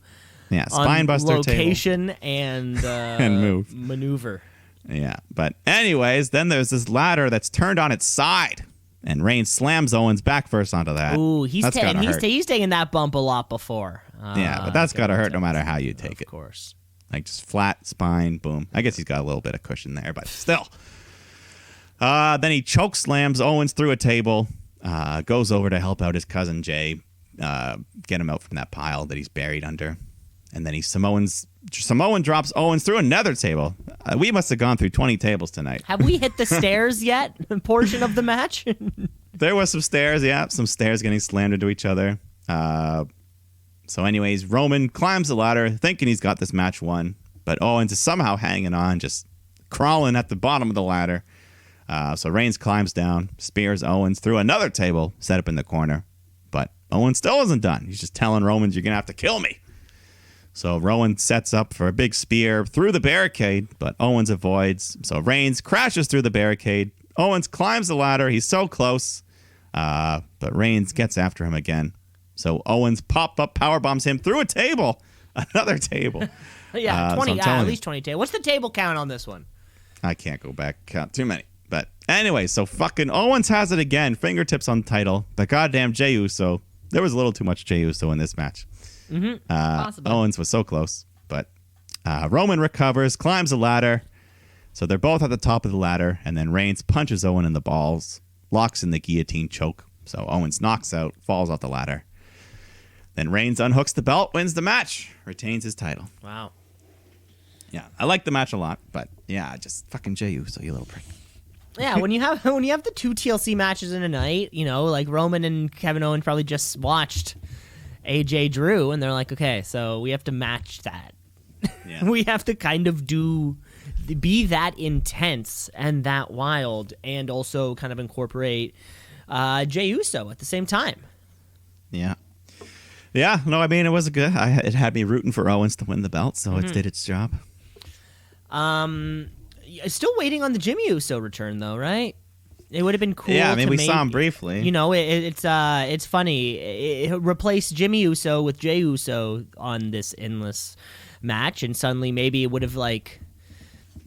Yeah, spine buster location table. and and maneuver. Yeah, but anyways, then there's this ladder that's turned on its side. And Reigns slams Owens back first onto that. Ooh, he's taking that bump a lot before. Yeah, but that's got to hurt no matter how you take it. Of course. Like just flat spine, boom. I guess he's got a little bit of cushion there, but still. Then he choke slams Owens through a table, goes over to help out his cousin Jay, get him out from that pile that he's buried under. And then Samoan drops Owens through another table. We must have gone through 20 tables tonight. Have we hit the stairs yet? Portion of the match? There was some stairs, some stairs getting slammed into each other. So anyways, Roman climbs the ladder thinking he's got this match won. But Owens is somehow hanging on, just crawling at the bottom of the ladder. So Reigns climbs down, spears Owens through another table set up in the corner. But Owens still isn't done. He's just telling Roman, you're going to have to kill me. So Rowan sets up for a big spear through the barricade, but Owens avoids. So Reigns crashes through the barricade. Owens climbs the ladder. He's so close, but Reigns gets after him again. So Owens pop-up powerbombs him through a table, another table. Yeah, 20. At least 20 tables. What's the table count on this one? I can't go back count too many. But anyway, so fucking Owens has it again. Fingertips on the title. But goddamn Jey Uso. There was a little too much Jey Uso in this match. Mm-hmm. Owens was so close, but Roman recovers, climbs the ladder. So they're both at the top of the ladder, and then Reigns punches Owen in the balls, locks in the guillotine choke. So Owens knocks out, falls off the ladder. Then Reigns unhooks the belt, wins the match, retains his title. Wow. Yeah, I like the match a lot, but yeah, just fucking Jey Uso, you little prick. Yeah, when you have the 2 TLC matches in a night, like Roman and Kevin Owens probably just watched AJ Drew, and they're like, okay, so we have to match that. Yeah. We have to kind of be that intense and that wild, and also kind of incorporate Jey Uso at the same time. Yeah. Yeah, no, I mean, it was good. It had me rooting for Owens to win the belt, so it did its job. Still waiting on the Jimmy Uso return, though, right? It would have been cool. Yeah, I mean, we saw him briefly. It's funny. It replaced Jimmy Uso with Jey Uso on this endless match, and suddenly maybe it would have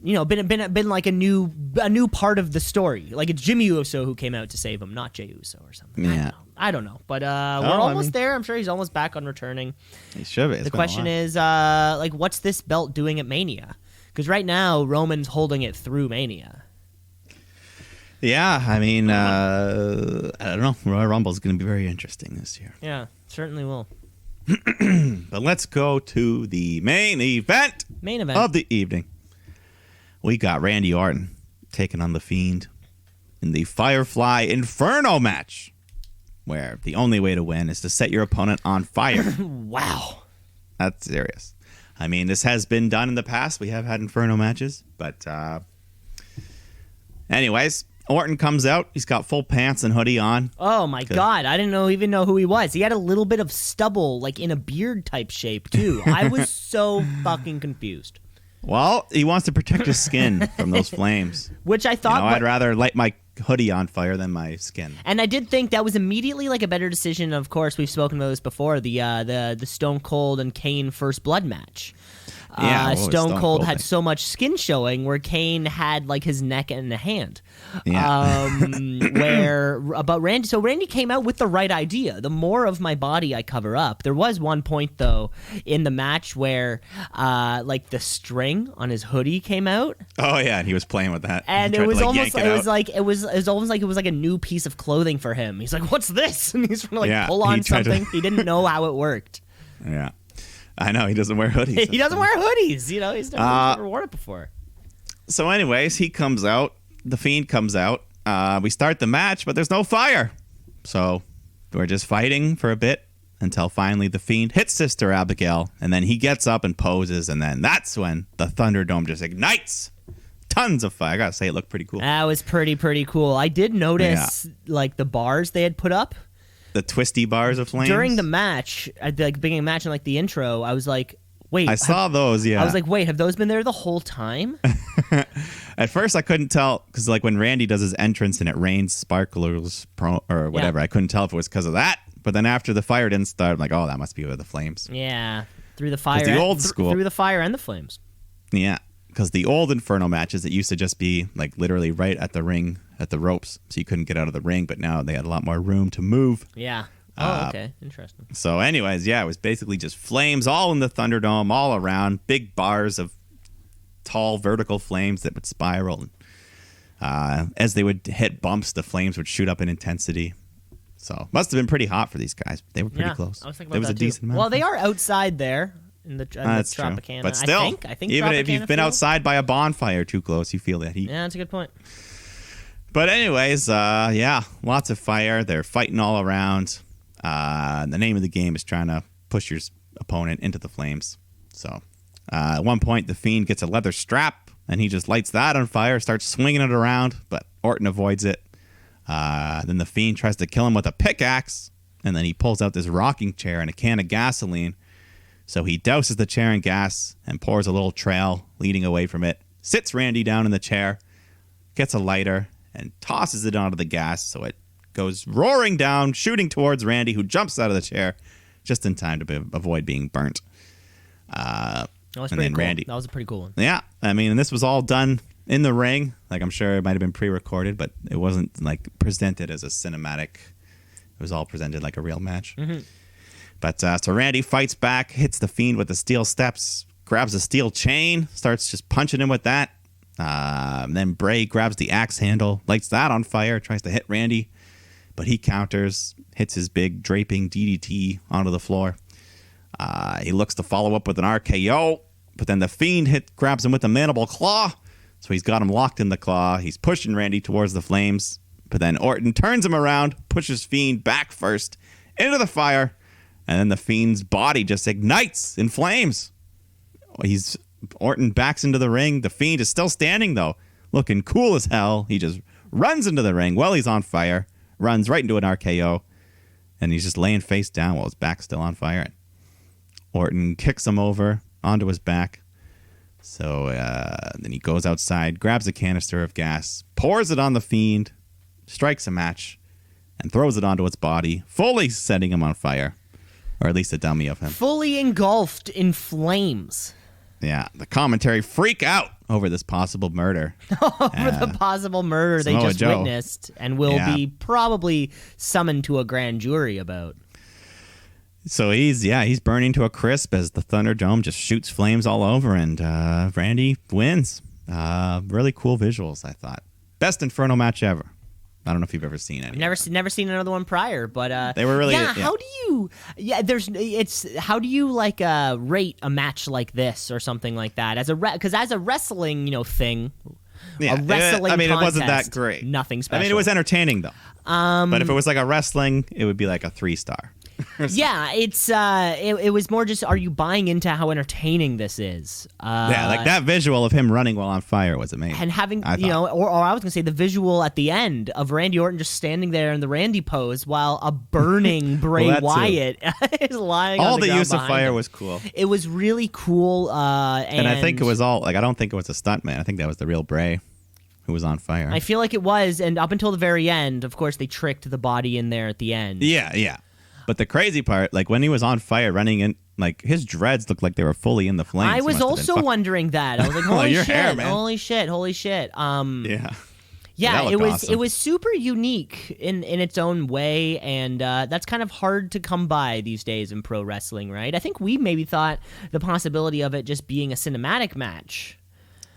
been like a new part of the story. Like it's Jimmy Uso who came out to save him, not Jey Uso or something. Yeah. I don't know. But we're almost there. I'm sure he's almost back on returning. He should be. The question is, like, what's this belt doing at Mania? Because right now, Roman's holding it through Mania. Yeah, I mean, I don't know. Royal Rumble is going to be very interesting this year. Yeah, certainly will. But let's go to the main event of the evening. We got Randy Orton taking on The Fiend in the Firefly Inferno match, where the only way to win is to set your opponent on fire. Wow. That's serious. I mean, this has been done in the past. We have had Inferno matches. But anyways, Orton comes out. He's got full pants and hoodie on. Oh, my God. I didn't even know who he was. He had a little bit of stubble, like in a beard type shape, too. I was so fucking confused. Well, he wants to protect his skin from those flames. Which I thought... I'd rather light my hoodie on fire than my skin. And I did think that was immediately like a better decision. Of course, we've spoken about this before, the Stone Cold and Kane First Blood match. Stone Cold had so much skin showing where Kane had like his neck and a hand. Yeah. But Randy came out with the right idea. The more of my body I cover up. There was one point though in the match where like the string on his hoodie came out. Oh yeah, and he was playing with that. And it was almost like it was like a new piece of clothing for him. He's like, "What's this?" And he's trying to like pull on something. He didn't know how it worked. Yeah. I know, he doesn't wear hoodies. He doesn't wear hoodies. You know, he's never worn it before. So anyways, he comes out. The Fiend comes out. We start the match, but there's no fire. So we're just fighting for a bit until finally the Fiend hits Sister Abigail. And then he gets up and poses. And then that's when the Thunderdome just ignites. Tons of fire. I gotta say, it looked pretty cool. That was pretty cool. I did notice like the bars they had put up. The twisty bars of flames during the match, at the beginning of the match and like the intro. I was like, "Wait!" I saw those. Yeah, I was like, "Wait, have those been there the whole time?" At first, I couldn't tell because like when Randy does his entrance and it rains sparklers or whatever, I couldn't tell if it was because of that. But then after the fire didn't start, I'm like, "Oh, that must be with the flames." Yeah, through the fire, the old school, through the fire and the flames. Yeah, because the old Inferno matches, it used to just be like literally right at the ring, at the ropes, so you couldn't get out of the ring. But now they had a lot more room to move. Yeah. Oh, okay. Interesting. So anyways, it was basically just flames all in the Thunderdome, all around, big bars of tall vertical flames that would spiral. As they would hit bumps, the flames would shoot up in intensity. So must have been pretty hot for these guys. They were pretty close. I was thinking about that a too. decent amount. Well, they are outside there in the That's Tropicana. true. But still, I think even Tropicana if you've been outside by a bonfire too close, you feel that heat. Yeah, that's a good point. But anyways, lots of fire. They're fighting all around. The name of the game is trying to push your opponent into the flames. So at one point, the Fiend gets a leather strap, and he just lights that on fire, starts swinging it around, but Orton avoids it. Then the Fiend tries to kill him with a pickaxe, and then he pulls out this rocking chair and a can of gasoline. So he douses the chair in gas and pours a little trail leading away from it, sits Randy down in the chair, gets a lighter, and tosses it onto the gas so it goes roaring down, shooting towards Randy, who jumps out of the chair just in time to avoid being burnt. That was pretty cool. That was a pretty cool one. Yeah, I mean, and this was all done in the ring. Like, I'm sure it might have been pre-recorded, but it wasn't like presented as a cinematic. It was all presented like a real match. Mm-hmm. But so Randy fights back, hits the Fiend with the steel steps, grabs a steel chain, starts just punching him with that. Then Bray grabs the axe handle, lights that on fire, tries to hit Randy. But he counters, hits his big draping DDT onto the floor. He looks to follow up with an RKO, but then the Fiend grabs him with a mandible claw. So he's got him locked in the claw. He's pushing Randy towards the flames. But then Orton turns him around, pushes Fiend back first into the fire. And then the Fiend's body just ignites in flames. Orton backs into the ring. The Fiend is still standing, though, looking cool as hell. He just runs into the ring while he's on fire. Runs right into an RKO, and he's just laying face down while his back's still on fire. Orton kicks him over onto his back. So then he goes outside, grabs a canister of gas, pours it on the Fiend, strikes a match, and throws it onto its body, fully setting him on fire. Or at least a dummy of him. Fully engulfed in flames. Yeah, the commentary freak out over this possible murder. Over the possible murder they just witnessed and will be probably summoned to a grand jury about. So he's burning to a crisp as the Thunderdome just shoots flames all over, and Randy wins. Really cool visuals, I thought. Best Inferno match ever. I don't know if you've ever seen any. Never seen another one prior, but they were really yeah. How do you? Yeah, how do you like rate a match like this or something like that because as a wrestling thing, a wrestling. It contest, wasn't that great. Nothing special. I mean, it was entertaining though. But if it was like a wrestling, it would be like a 3-star. Yeah, it was more just, are you buying into how entertaining this is? Like that visual of him running while on fire was amazing. And having, or I was going to say the visual at the end of Randy Orton just standing there in the Randy pose while a burning Bray Wyatt is lying on the ground. All the use of fire was cool. It was really cool. And I think it was all, I don't think it was a stuntman. I think that was the real Bray who was on fire. I feel like it was, and up until the very end, of course, they tricked the body in there at the end. Yeah. But the crazy part, like when he was on fire running in, like his dreads looked like they were fully in the flames. I was also wondering that. I was like, holy shit, hair, man. Holy shit. Yeah, it was super unique in its own way, and that's kind of hard to come by these days in pro wrestling, right? I think we maybe thought the possibility of it just being a cinematic match.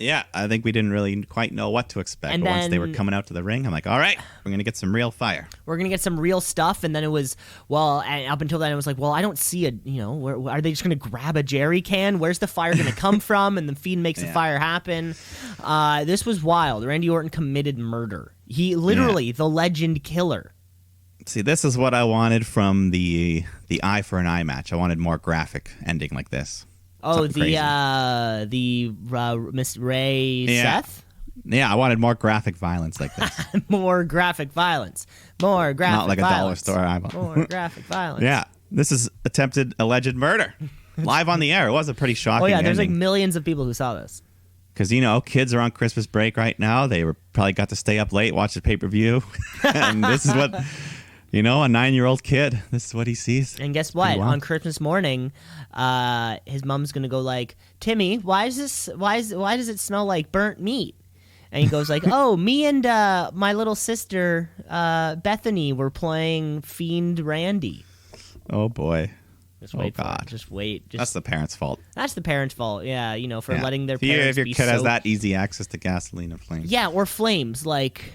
Yeah, I think we didn't really quite know what to expect. And but once they were coming out to the ring, I'm like, all right, we're going to get some real fire. We're going to get some real stuff. And then it was, and up until then, it was like, well, I don't see are they just going to grab a jerry can? Where's the fire going to come from? And the Fiend makes the fire happen. This was wild. Randy Orton committed murder. He literally, the legend killer. See, this is what I wanted from the eye for an eye match. I wanted more graphic ending like this. Oh, the Miss Ray Seth? Yeah, I wanted more graphic violence like this. More graphic violence. More graphic Not like violence. a dollar store eyeball. More graphic violence. Yeah, this is attempted alleged murder. Live on the air. It was a pretty shocking ending. There's like millions of people who saw this. Because, kids are on Christmas break right now. They probably got to stay up late, watch the pay-per-view. And this is what... a 9-year-old kid, this is what he sees. And guess what? On Christmas morning, his mom's gonna go like, Timmy, why does it smell like burnt meat? And he goes like, oh, me and my little sister Bethany were playing Fiend Randy. Oh boy. Just wait for it. Just wait. That's the parents' fault. That's the parents' fault. Yeah, for letting their parents. If your kid has that easy access to gasoline and flames. Yeah, or flames, like.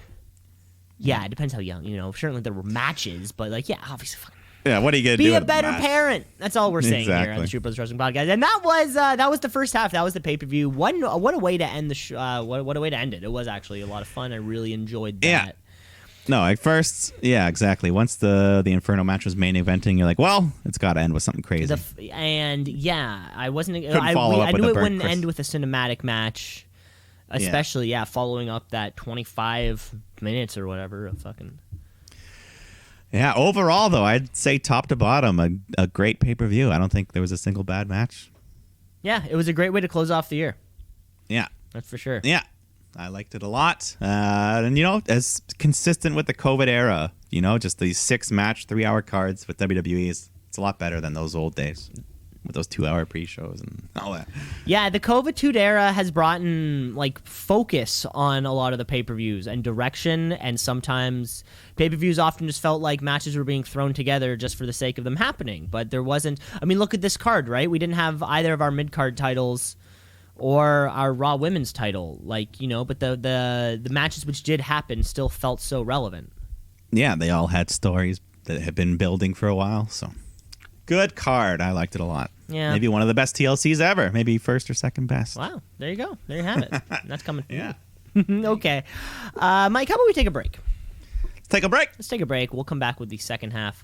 Yeah, it depends how young. Certainly there were matches, but obviously. Yeah, what are you gonna do? Be a better parent. That's all we're saying exactly. here on the Shoot Brothers Wrestling Podcast, and that was the first half. That was the pay-per-view. What a way to end the what a way to end it. It was actually a lot of fun. I really enjoyed that. Yeah. No, at first, yeah, exactly. Once the Inferno match was main eventing, you're like, well, it's got to end with something crazy. I wasn't. I knew it wouldn't end with a cinematic match. Especially, following up that 25 minutes or whatever of fucking... Yeah, overall, though, I'd say top to bottom, a great pay-per-view. I don't think there was a single bad match. Yeah, it was a great way to close off the year. Yeah. That's for sure. Yeah, I liked it a lot. And, as consistent with the COVID era, just these 6-match, 3-hour cards with WWE's, it's a lot better than those old days. With those 2-hour pre-shows and all that. Yeah, the COVID era has brought in focus on a lot of the pay-per-views and direction, and sometimes pay-per-views often just felt like matches were being thrown together just for the sake of them happening. But there wasn't. I mean, look at this card, right? We didn't have either of our mid-card titles or our Raw Women's title, but the matches which did happen still felt so relevant. Yeah, they all had stories that had been building for a while, so. Good card. I liked it a lot. Yeah. Maybe one of the best TLCs ever. Maybe first or second best. Wow. There you go. There you have it. That's coming. Yeah. Okay. Mike, how about we take a break? Let's take a break. Let's take a break. We'll come back with the second half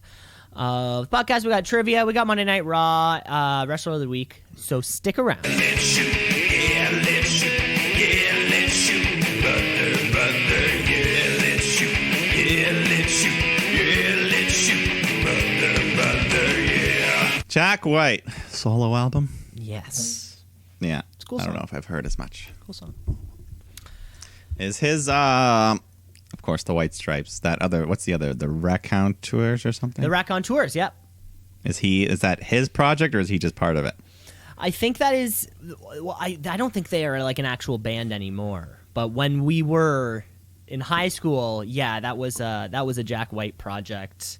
of the podcast. We got trivia. We got Monday Night Raw, Wrestler of the Week. So stick around. Let's shoot. Yeah, let's shoot. Yeah, let's shoot. Brother, yeah, let's shoot. Yeah, let's shoot. Yeah, let's shoot. Brother, yeah. Jack White, solo album? Yes. Yeah. It's a cool I don't song. know if I've heard as much. Cool song. Is his, of course, the White Stripes, that other, what's the other, the Raconteurs or something? The Raconteurs, yep. Is that his project or is he just part of it? I think that is. Well, I don't think they are like an actual band anymore. But when we were in high school, yeah, that was a Jack White project.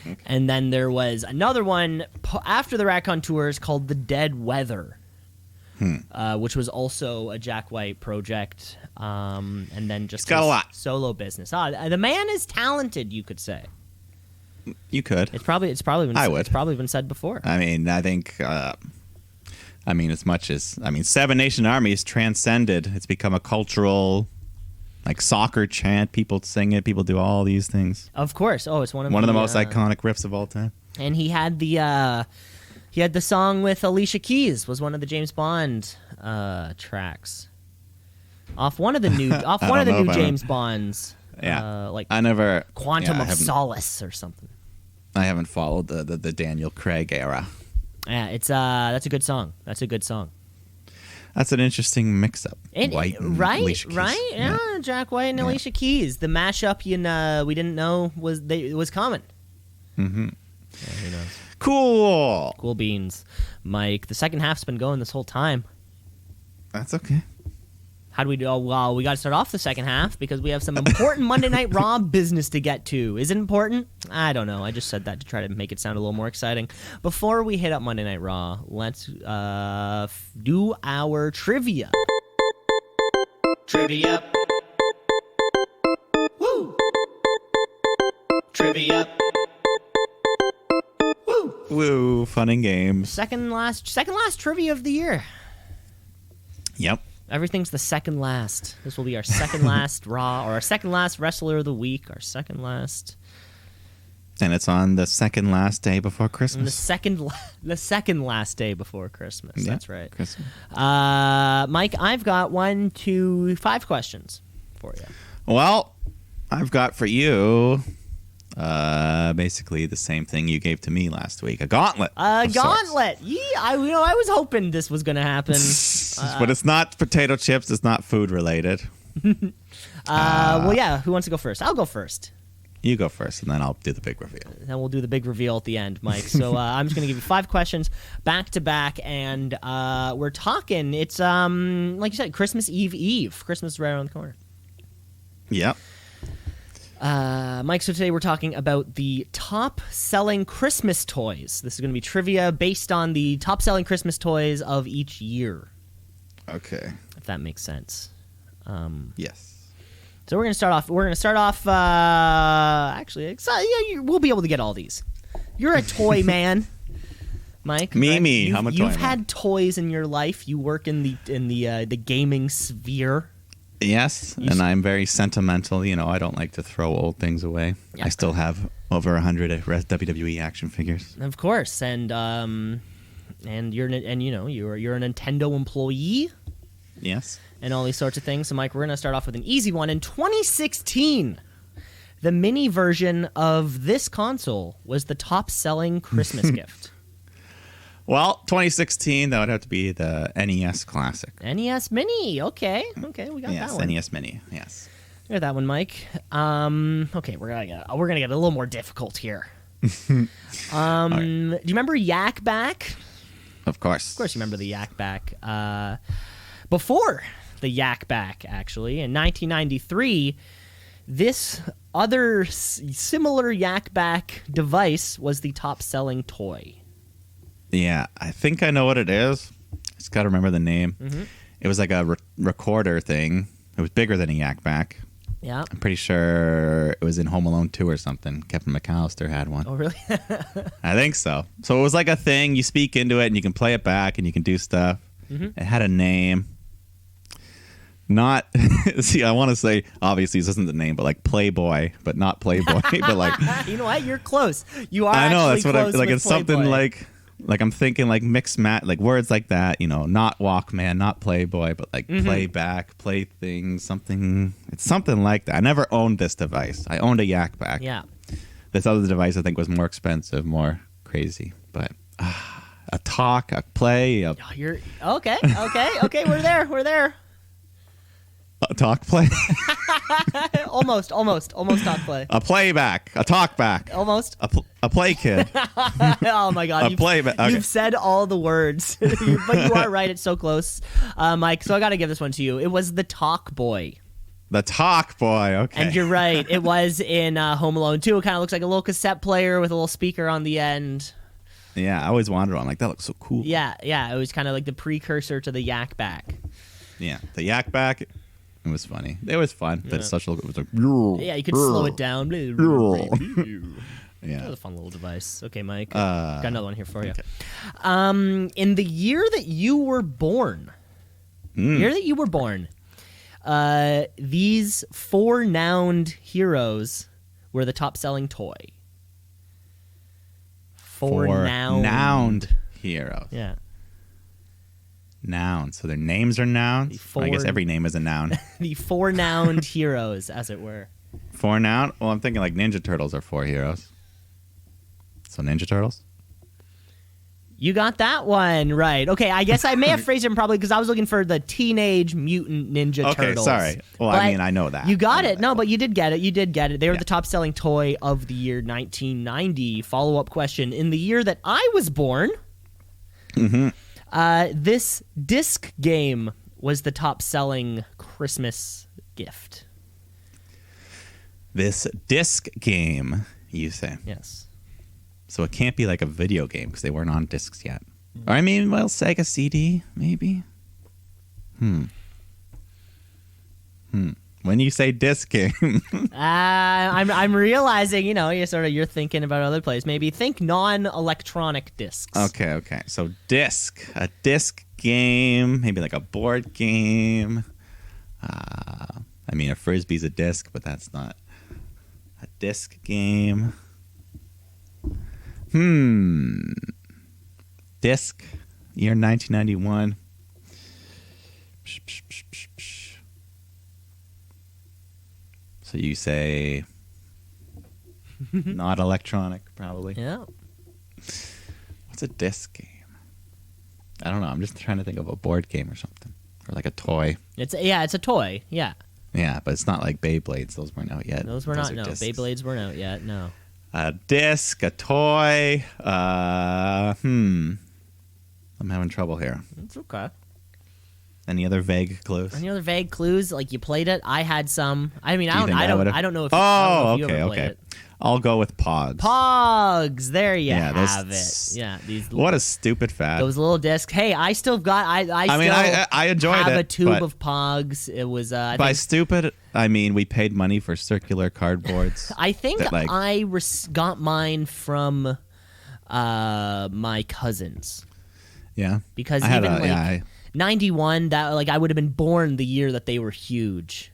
Okay. And then there was another one after the Raccon tours called The Dead Weather, which was also a Jack White project. And then just got a lot. Solo business. The man is talented, you could say. You could. It's probably been. I would. It's probably been said before. I mean, I think. As much as Seven Nation Army is transcended. It's become a cultural, like soccer chant. People sing it. People do all these things. Of course. Oh, it's one of the most iconic riffs of all time. And he had the song with Alicia Keys. Was one of the James Bond tracks. Off one of the new James Bonds. Yeah. Like I never Quantum of Solace or something. I haven't followed the Daniel Craig era. Yeah, it's that's a good song. That's a good song. That's an interesting mix-up. White and Alicia Keys. Right? Yeah, Jack White and Alicia Keys. The mashup we didn't know was coming. Mm-hmm. Yeah, who knows? Cool beans, Mike. The second half's been going this whole time. That's okay. How do we do? Oh, well, we got to start off the second half because we have some important Monday Night Raw business to get to. Is it important? I don't know. I just said that to try to make it sound a little more exciting. Before we hit up Monday Night Raw, let's do our trivia. Trivia. Woo! Trivia. Woo! Woo! Fun and games. Second last trivia of the year. Yep. Everything's the second last. This will be our second last Raw, or our second last Wrestler of the Week, our second last. And it's on the second last day before Christmas. The second last day before Christmas. Yeah, that's right. Christmas. Mike, I've got 1, 2, 5 questions for you. Well, I've got for you basically the same thing you gave to me last week. A gauntlet. Gauntlet. Yeah, I was hoping this was going to happen. But it's not potato chips. It's not food related. Well, yeah. Who wants to go first? I'll go first. You go first, and then I'll do the big reveal. Then we'll do the big reveal at the end, Mike. So I'm just going to give you 5 questions back to back, and we're talking. It's like you said, Christmas Eve. Christmas is right around the corner. Yep. Mike, so today we're talking about the top-selling Christmas toys. This is going to be trivia based on the top-selling Christmas toys of each year. Okay. If that makes sense. Yes. So we're going to start off. Actually, we'll be able to get all these. You're a toy man, Mike. Me. I'm a toy man. You've had toys in your life. You work in the gaming sphere. Yes, and I'm very sentimental. I don't like to throw old things away. Yeah. I still have over 100 WWE action figures. Of course, and you're a Nintendo employee. Yes. And all these sorts of things. So, Mike, we're going to start off with an easy one. In 2016, the mini version of this console was the top-selling Christmas gift. Well, 2016, that would have to be the NES Classic. NES Mini. Okay, we got that one. Yes, NES Mini. Yes. We got that one, Mike. Okay, we're gonna get a little more difficult here. Right. Do you remember Yak Back? Of course. Of course, you remember the Yak Back. Before the Yak Back, actually, in 1993, this other similar Yak Back device was the top-selling toy. Yeah, I think I know what it is. Just got to remember the name. Mm-hmm. It was like a recorder thing. It was bigger than a Yak Back. Yeah. I'm pretty sure it was in Home Alone 2 or something. Kevin McAllister had one. Oh, really? I think so. So it was like a thing. You speak into it, and you can play it back, and you can do stuff. Mm-hmm. It had a name. Not, see, I want to say, obviously, this isn't the name, but like Playboy, but not Playboy. But like, you know what? You're close. You are. I know, that's what close like. with It's Playboy. something like I'm thinking like like words like that, not Walkman, not Playboy, but like playback, plaything, something. It's something like that. I never owned this device. I owned a Yak Back. Yeah. This other device I think was more expensive, more crazy, but a talk, a play. You're okay. We're there. A talk play. Almost talk play. A playback. A talkback. Almost. A play kid. Oh my God. Okay. You've said all the words, but you are right. It's so close, Mike. So I got to give this one to you. It was the Talk Boy. The Talk Boy. Okay. And you're right. It was in Home Alone 2. It kind of looks like a little cassette player with a little speaker on the end. Yeah, I always wandered on like that looks so cool. Yeah. It was kind of like the precursor to the Yak Back. Yeah, the Yak Back. It was funny. It was fun. But it's such a. It was like. Yeah, you could slow it down. Yeah. That was a fun little device. Okay, Mike. Got another one here for you. Okay. In the year that you were born, these 4 nouned heroes were the top-selling toy. 4 nouned heroes. Yeah. Noun. So their names are nouns? I guess every name is a noun. The 4 nouned heroes, as it were. 4 noun? Well, I'm thinking like Ninja Turtles are 4 heroes. So Ninja Turtles? You got that one right. Okay, I guess I may have phrased it probably because I was looking for the Teenage Mutant Ninja Turtles. Okay, sorry. Well, I mean, I know that. You got it. No, but you did get it. They were the top-selling toy of the year 1990. Follow-up question. In the year that I was born, this disc game was the top-selling Christmas gift. This disc game, you say? Yes. So it can't be like a video game because they weren't on discs yet. Or I mean, well, Sega CD, maybe? When you say disc game. I'm realizing, you're thinking about other plays. Maybe think non-electronic discs. Okay. So a disc game, maybe like a board game. I mean, a Frisbee's a disc, but that's not a disc game. Disc, year 1991. So you say not electronic, probably. Yeah. What's a disc game? I don't know. I'm just trying to think of a board game or something. Or like a toy. It's a toy. Yeah. Yeah, but it's not like Beyblades. Those weren't out yet. Those were not. No, discs. Beyblades weren't out yet. No. A disc, a toy. I'm having trouble here. It's okay. Any other vague clues? Any other vague clues? Like you played it? I had some. I mean, I don't know if. You ever played it. I'll go with Pogs. Pogs. There you have it. Yeah. What a stupid fad. Those little discs. Hey, I still got. I enjoyed have it. A tube of Pogs. It was. By stupid, I mean we paid money for circular cardboards. I think I got mine from my cousins. Yeah. Because 91, that I would have been born the year that they were huge.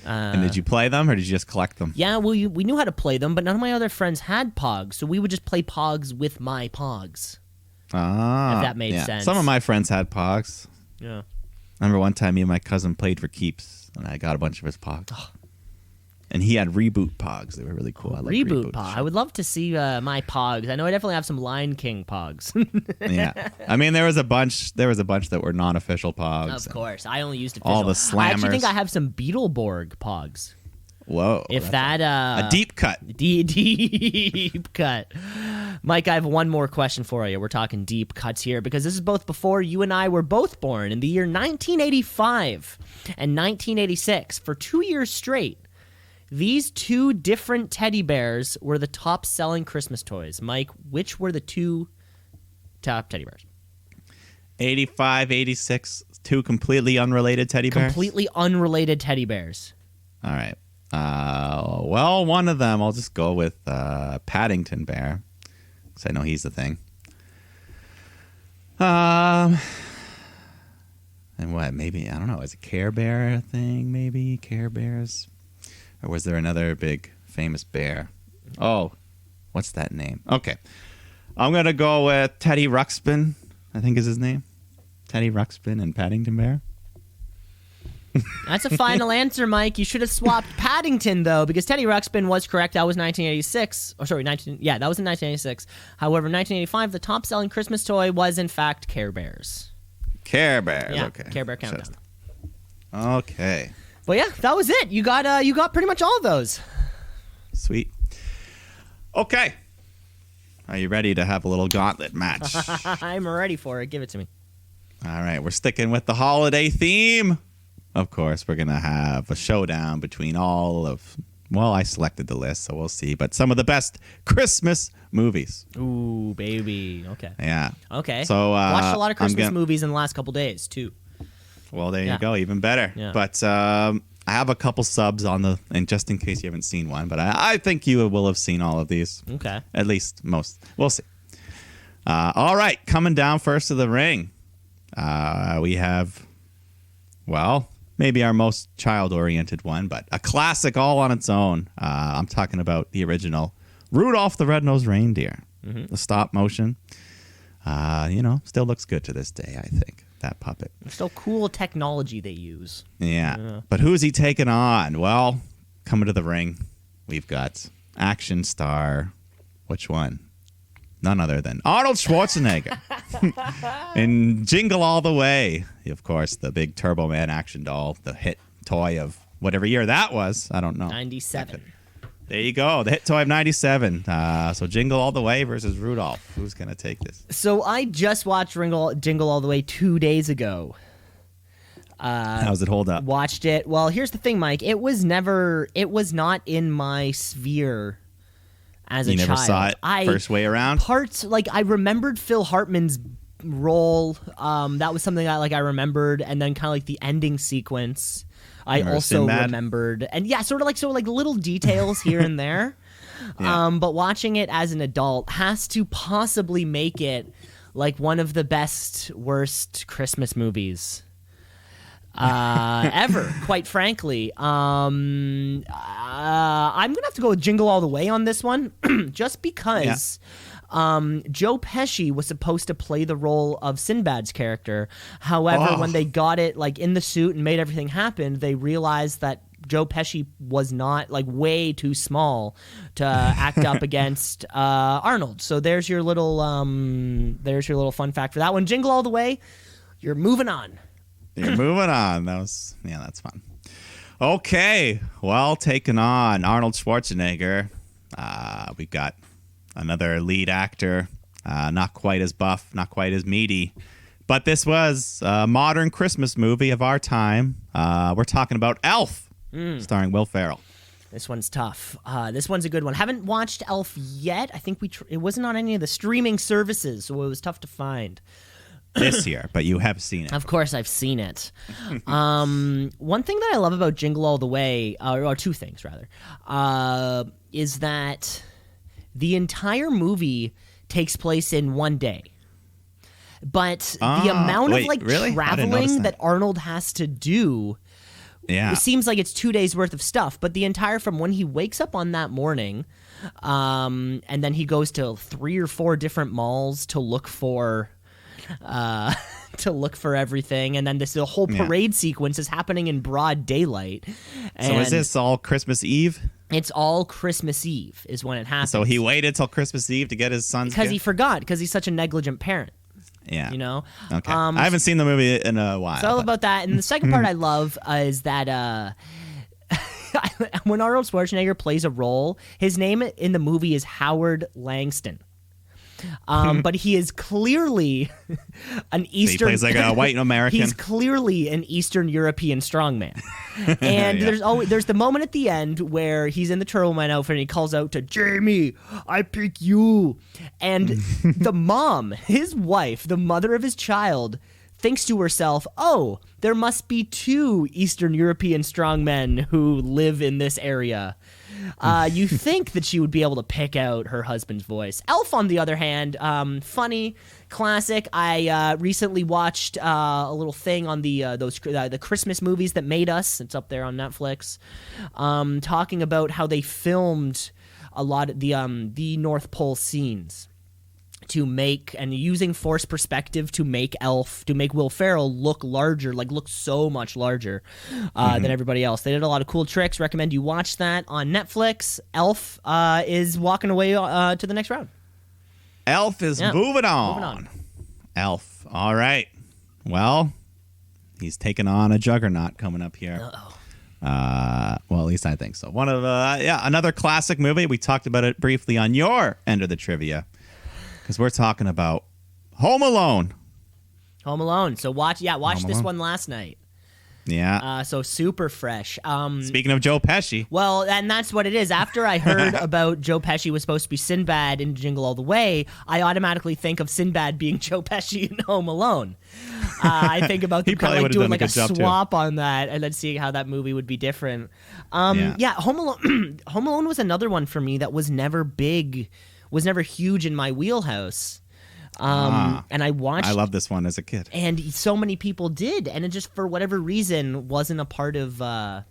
And did you play them or did you just collect them? Yeah, well, we knew how to play them, but none of my other friends had Pogs, so we would just play Pogs with my Pogs. Ah, if that made sense. Some of my friends had Pogs. Yeah. I remember one time me and my cousin played for keeps, and I got a bunch of his Pogs. And he had Reboot Pogs. They were really cool. I like Reboot Pogs. I would love to see my Pogs. I know I definitely have some Lion King Pogs. Yeah. I mean, there was a bunch that were non-official Pogs. Of course. I only used official. All the slammers. I actually think I have some Beetleborg Pogs. Whoa. If that a deep cut. Deep cut. Mike, I have one more question for you. We're talking deep cuts here because this is both before you and I were both born in the year 1985 and 1986 for 2 years straight. These 2 different teddy bears were the top-selling Christmas toys. Mike, which were the 2 top teddy bears? 85, 86, 2 completely unrelated teddy bears? Completely unrelated teddy bears. All right. Well, one of them, I'll just go with Paddington Bear, because I know he's the thing. And what, maybe, I don't know, is a Care Bear a thing, maybe? Care Bears? Or was there another big famous bear? Oh, what's that name? Okay. I'm going to go with Teddy Ruxpin, I think is his name. Teddy Ruxpin and Paddington Bear. That's a final answer, Mike. You should have swapped Paddington, though, because Teddy Ruxpin was correct. That was 1986. That was in 1986. However, 1985, the top-selling Christmas toy was, in fact, Care Bears. Care Bears, Yeah, okay. Care Bear Countdown. Okay. But yeah, that was it. You got pretty much all of those. Sweet. Okay. Are you ready to have a little gauntlet match? I'm ready for it. Give it to me. All right, we're sticking with the holiday theme. Of course, we're going to have a showdown between I selected the list, so we'll see. But some of the best Christmas movies. Ooh, baby. Okay. Yeah. Okay. So watched a lot of Christmas movies in the last couple days, too. Well, there you go. Even better. Yeah. But I have a couple subs and just in case you haven't seen one, but I think you will have seen all of these. Okay. At least most. We'll see. All right. Coming down first to the ring. We have, maybe our most child-oriented one, but a classic all on its own. I'm talking about the original Rudolph the Red-Nosed Reindeer. Mm-hmm. The stop motion. Still looks good to this day, I think, that puppet. Still cool technology they use. Yeah. But who's he taking on? Well, coming to the ring, we've got action star. Which one? None other than Arnold Schwarzenegger. In Jingle All the Way. Of course, the big Turbo Man action doll, the hit toy of whatever year that was. I don't know. 97. There you go. The hit toy of 97. So Jingle All the Way versus Rudolph. Who's going to take this? So I just watched Jingle All the Way 2 days ago. How's it hold up? Watched it. Well, here's the thing, Mike. It was not in my sphere as a child. You never saw it first way around? I remembered Phil Hartman's role. That was something I remembered, and then kind of like the ending sequence. I also remembered, and yeah, sort of like little details here and there. Yeah. But watching it as an adult has to possibly make it like one of the worst Christmas movies ever, quite frankly. I'm gonna have to go with Jingle All the Way on this one, just because Joe Pesci was supposed to play the role of Sinbad's character. However, when they got it in the suit and made everything happen, they realized that Joe Pesci was not way too small to act up against Arnold. So there's your little fun fact for that one. Jingle All the Way. You're moving on. You're moving on. That's fun. Okay, well, taking on Arnold Schwarzenegger, we got another lead actor, not quite as buff, not quite as meaty, but this was a modern Christmas movie of our time. We're talking about Elf, starring Will Ferrell. This one's tough. This one's a good one. Haven't watched Elf yet. I think it wasn't on any of the streaming services, so it was tough to find. This year, but you have seen it. Of course, I've seen it. One thing that I love about Jingle All the Way, or two things rather, is that the entire movie takes place in one day. But the amount of really? traveling that Arnold has to do, it seems like it's 2 days worth of stuff. But the entire, from when he wakes up on that morning, and then he goes to 3 or 4 different malls to look for everything, and then the whole parade sequence is happening in broad daylight. So is this all Christmas Eve? It's all Christmas Eve is when it happens. So he waited till Christmas Eve to get his son's because he forgot, because he's such a negligent parent. Yeah. You know? Okay. I haven't seen the movie in a while. So all about that. And the second part I love is that when Arnold Schwarzenegger plays a role, his name in the movie is Howard Langston. But he is clearly an Eastern... So he plays like a white American. He's clearly an Eastern European strongman. And there's the moment at the end where he's in the Turbo Man outfit and he calls out to Jamie, I pick you. And the mom, his wife, the mother of his child, thinks to herself, oh, there must be 2 Eastern European strongmen who live in this area. You think that she would be able to pick out her husband's voice. Elf, on the other hand, funny, classic. I recently watched a little thing on the Christmas movies that made us. It's up there on Netflix, talking about how they filmed a lot of the North Pole scenes to make, and using forced perspective to make Will Ferrell look larger, look so much larger than everybody else. They did a lot of cool tricks. Recommend you watch that on Netflix. Elf is walking away to the next round. Elf is moving on. Elf. All right. Well, he's taking on a juggernaut coming up here. Uh-oh. Well, at least I think so. One of another classic movie. We talked about it briefly on your end of the trivia because we're talking about Home Alone. Home Alone. So watch this one last night. Yeah. So super fresh. Speaking of Joe Pesci. Well, and that's what it is. After I heard about Joe Pesci was supposed to be Sinbad in Jingle All the Way, I automatically think of Sinbad being Joe Pesci in Home Alone. I think about them kind of like doing like a swap on that and then seeing how that movie would be different. Home Alone Home Alone was another one for me that was never big, was never huge in my wheelhouse. And I love this one as a kid, and so many people did, and it just for whatever reason wasn't a part of my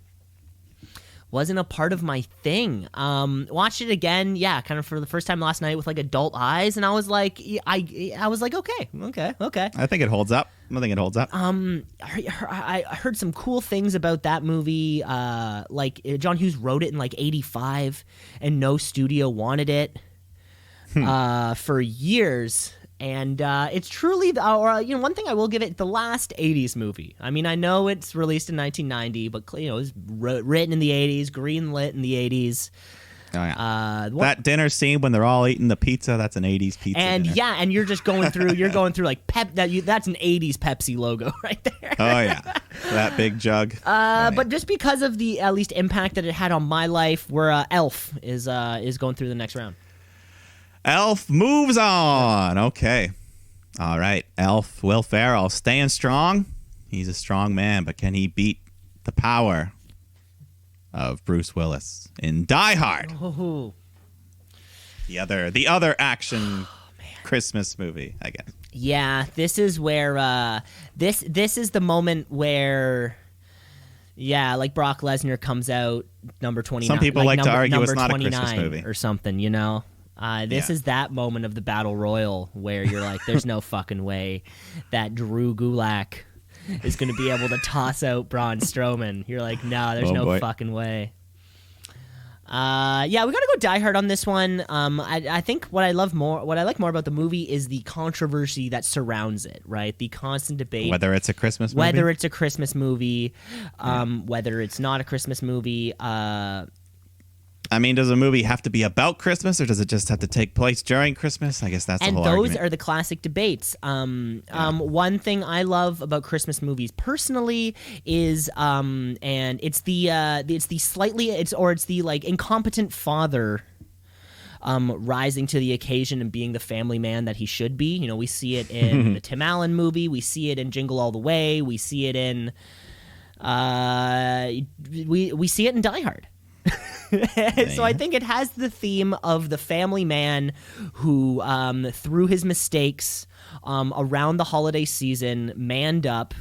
thing. Watched it again, kind of for the first time last night with like adult eyes, and I was like, I was like, okay. I think it holds up. I heard some cool things about that movie. Like John Hughes wrote it in like '85, and no studio wanted it for years. And it's truly, one thing I will give it, the last 80s movie. I mean, I know it's released in 1990, but, it was written in the 80s, greenlit in the 80s. Oh, yeah. That dinner scene when they're all eating the pizza, that's an 80s pizza and dinner. Yeah, and you're just going through, like, that's an 80s Pepsi logo right there. Oh, yeah. That big jug. But just because of the, at least, impact that it had on my life, where Elf is going through the next round. Elf moves on. Okay. All right. Elf, Will Ferrell, staying strong. He's a strong man, but can he beat the power of Bruce Willis in Die Hard? Oh. The other action Christmas movie, I guess. Yeah, this is where this is the moment where like Brock Lesnar comes out number 29. Some people like to argue it's not a Christmas movie or something, This is that moment of the battle royal where you're like, there's no fucking way that Drew Gulak is going to be able to toss out Braun Strowman. You're like, no, there's no fucking way. We got to go Die Hard on this one. I think what I like more about the movie is the controversy that surrounds it, right? The constant debate. Whether it's a Christmas movie? Whether it's a Christmas movie, whether it's not a Christmas movie. I mean, does a movie have to be about Christmas, or does it just have to take place during Christmas? I guess that's the whole argument. And those are the classic debates. One thing I love about Christmas movies personally is, and it's the incompetent father rising to the occasion and being the family man that he should be. We see it in the Tim Allen movie. We see it in Jingle All the Way. We see it in we see it in Die Hard. So I think it has the theme of the family man who, through his mistakes around the holiday season, manned up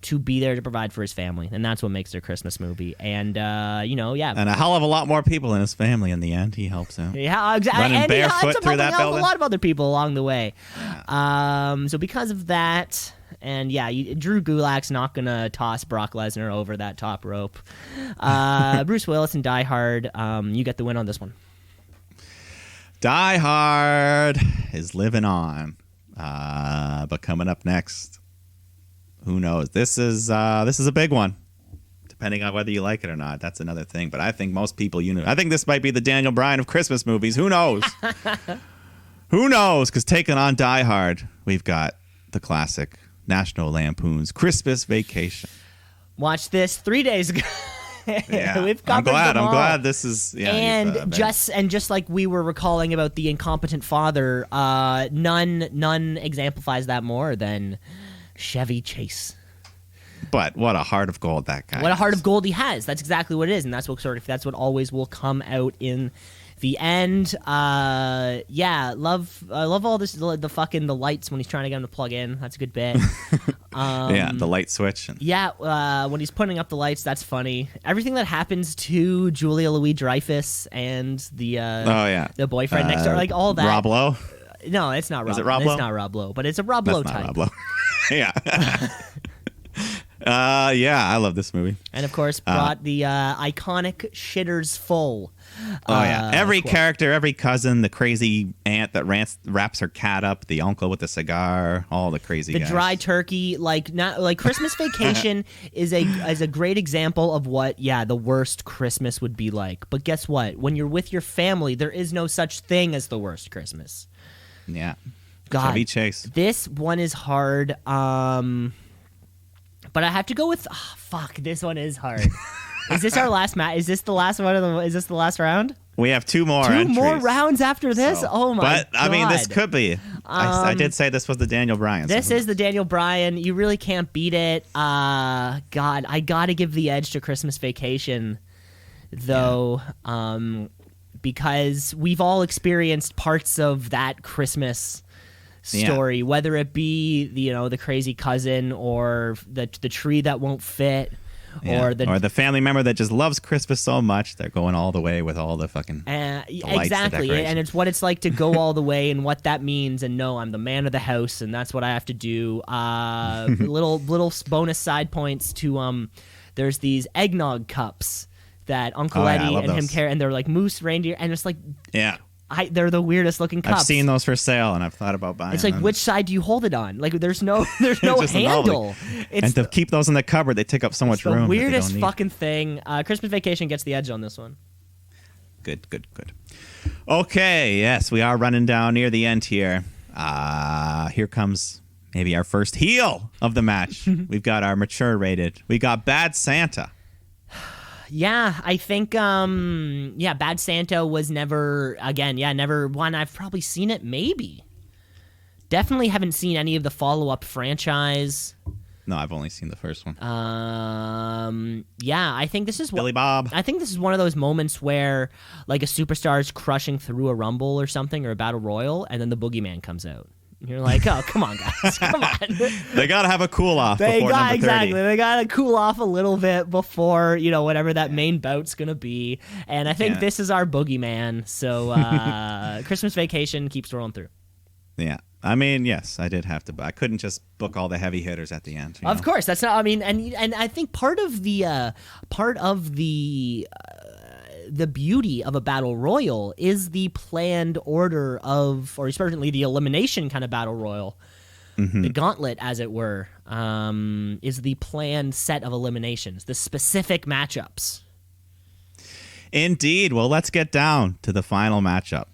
to be there to provide for his family, and that's what makes their Christmas movie. And and a hell of a lot more people in his family in the end. He helps out. Yeah, exactly. Running barefoot through that building. A lot of other people along the way. So because of that. And Drew Gulak's not going to toss Brock Lesnar over that top rope. Bruce Willis and Die Hard, you get the win on this one. Die Hard is living on. But coming up next, who knows? This is a big one. Depending on whether you like it or not. That's another thing. But I think most people, I think this might be the Daniel Bryan of Christmas movies. Who knows? Who knows? Because taking on Die Hard, we've got the classic National Lampoon's Christmas Vacation. Watched this 3 days ago. Yeah, I'm glad this is. Yeah, and just like we were recalling about the incompetent father, none exemplifies that more than Chevy Chase. But what a heart of gold that guy. What a heart of gold he has. That's exactly what it is, and that's what always will come out in the end. I love all this. The lights when he's trying to get him to plug in. That's a good bit. The light switch. When he's putting up the lights, that's funny. Everything that happens to Julia Louis-Dreyfus and the boyfriend next door, like all that. Rob Lowe? No, it's not Rob. Is it Rob Lowe? It's not Rob Lowe, but it's a Rob Lowe type. Rob Lowe. Yeah. Yeah, I love this movie. And of course, brought the iconic "shitters full." Oh yeah, every quote. character, every cousin, the crazy aunt that wraps her cat up, the uncle with the cigar, all the crazy. The guys. dry turkey, like Christmas Vacation is a great example of what the worst Christmas would be like. But guess what? When you're with your family, there is no such thing as the worst Christmas. Yeah. God, Chevy Chase. This one is hard. But I have to go with fuck. This one is hard. Is this our last match? Is this the last one is this the last round? We have two more. Two entries. more rounds after this. So, oh my god! But I mean, this could be. I did say this was the Daniel Bryan. This is the Daniel Bryan. You really can't beat it. God, I gotta give the edge to Christmas Vacation, though, because we've all experienced parts of that Christmas story, whether it be the crazy cousin or the tree that won't fit. Yeah. Or the family member that just loves Christmas so much they're going all the way with all the fucking the lights, exactly, the and it's what it's like to go all the way and what that means. And no, I'm the man of the house, and that's what I have to do. Little bonus side points to there's these eggnog cups that Uncle Eddie and him carry, and they're like moose reindeer, and it's like they're the weirdest looking cups. I've seen those for sale, and I've thought about buying. It's like, them. Which side do you hold it on? Like, there's no handle. And to keep those in the cupboard, they take up so much room. The weirdest fucking thing. Christmas Vacation gets the edge on this one. Good. Okay, yes, we are running down near the end here. Here comes maybe our first heel of the match. We've got our mature rated. We got Bad Santa. Yeah, I think, Bad Santa was never one. I've probably seen it, maybe. Definitely haven't seen any of the follow-up franchise. No, I've only seen the first one. I think this is Billy Bob. I think this is one of those moments where, like, a superstar is crushing through a Rumble or something, or a Battle Royal, and then the Boogeyman comes out. You're like, oh, come on, guys. Come on. They got to have a cool-off before number 30. Exactly. They got to cool off a little bit before, whatever that main bout's going to be. And I think this is our boogeyman. So Christmas Vacation keeps rolling through. Yeah. I mean, yes, I did have to. I couldn't just book all the heavy hitters at the end. Of course. That's not, I mean, and I think part of the beauty of a battle royal is the planned order of, or certainly the elimination kind of battle royal. The gauntlet, as it were, is the planned set of eliminations, the specific matchups. Indeed. Well, let's get down to the final matchup.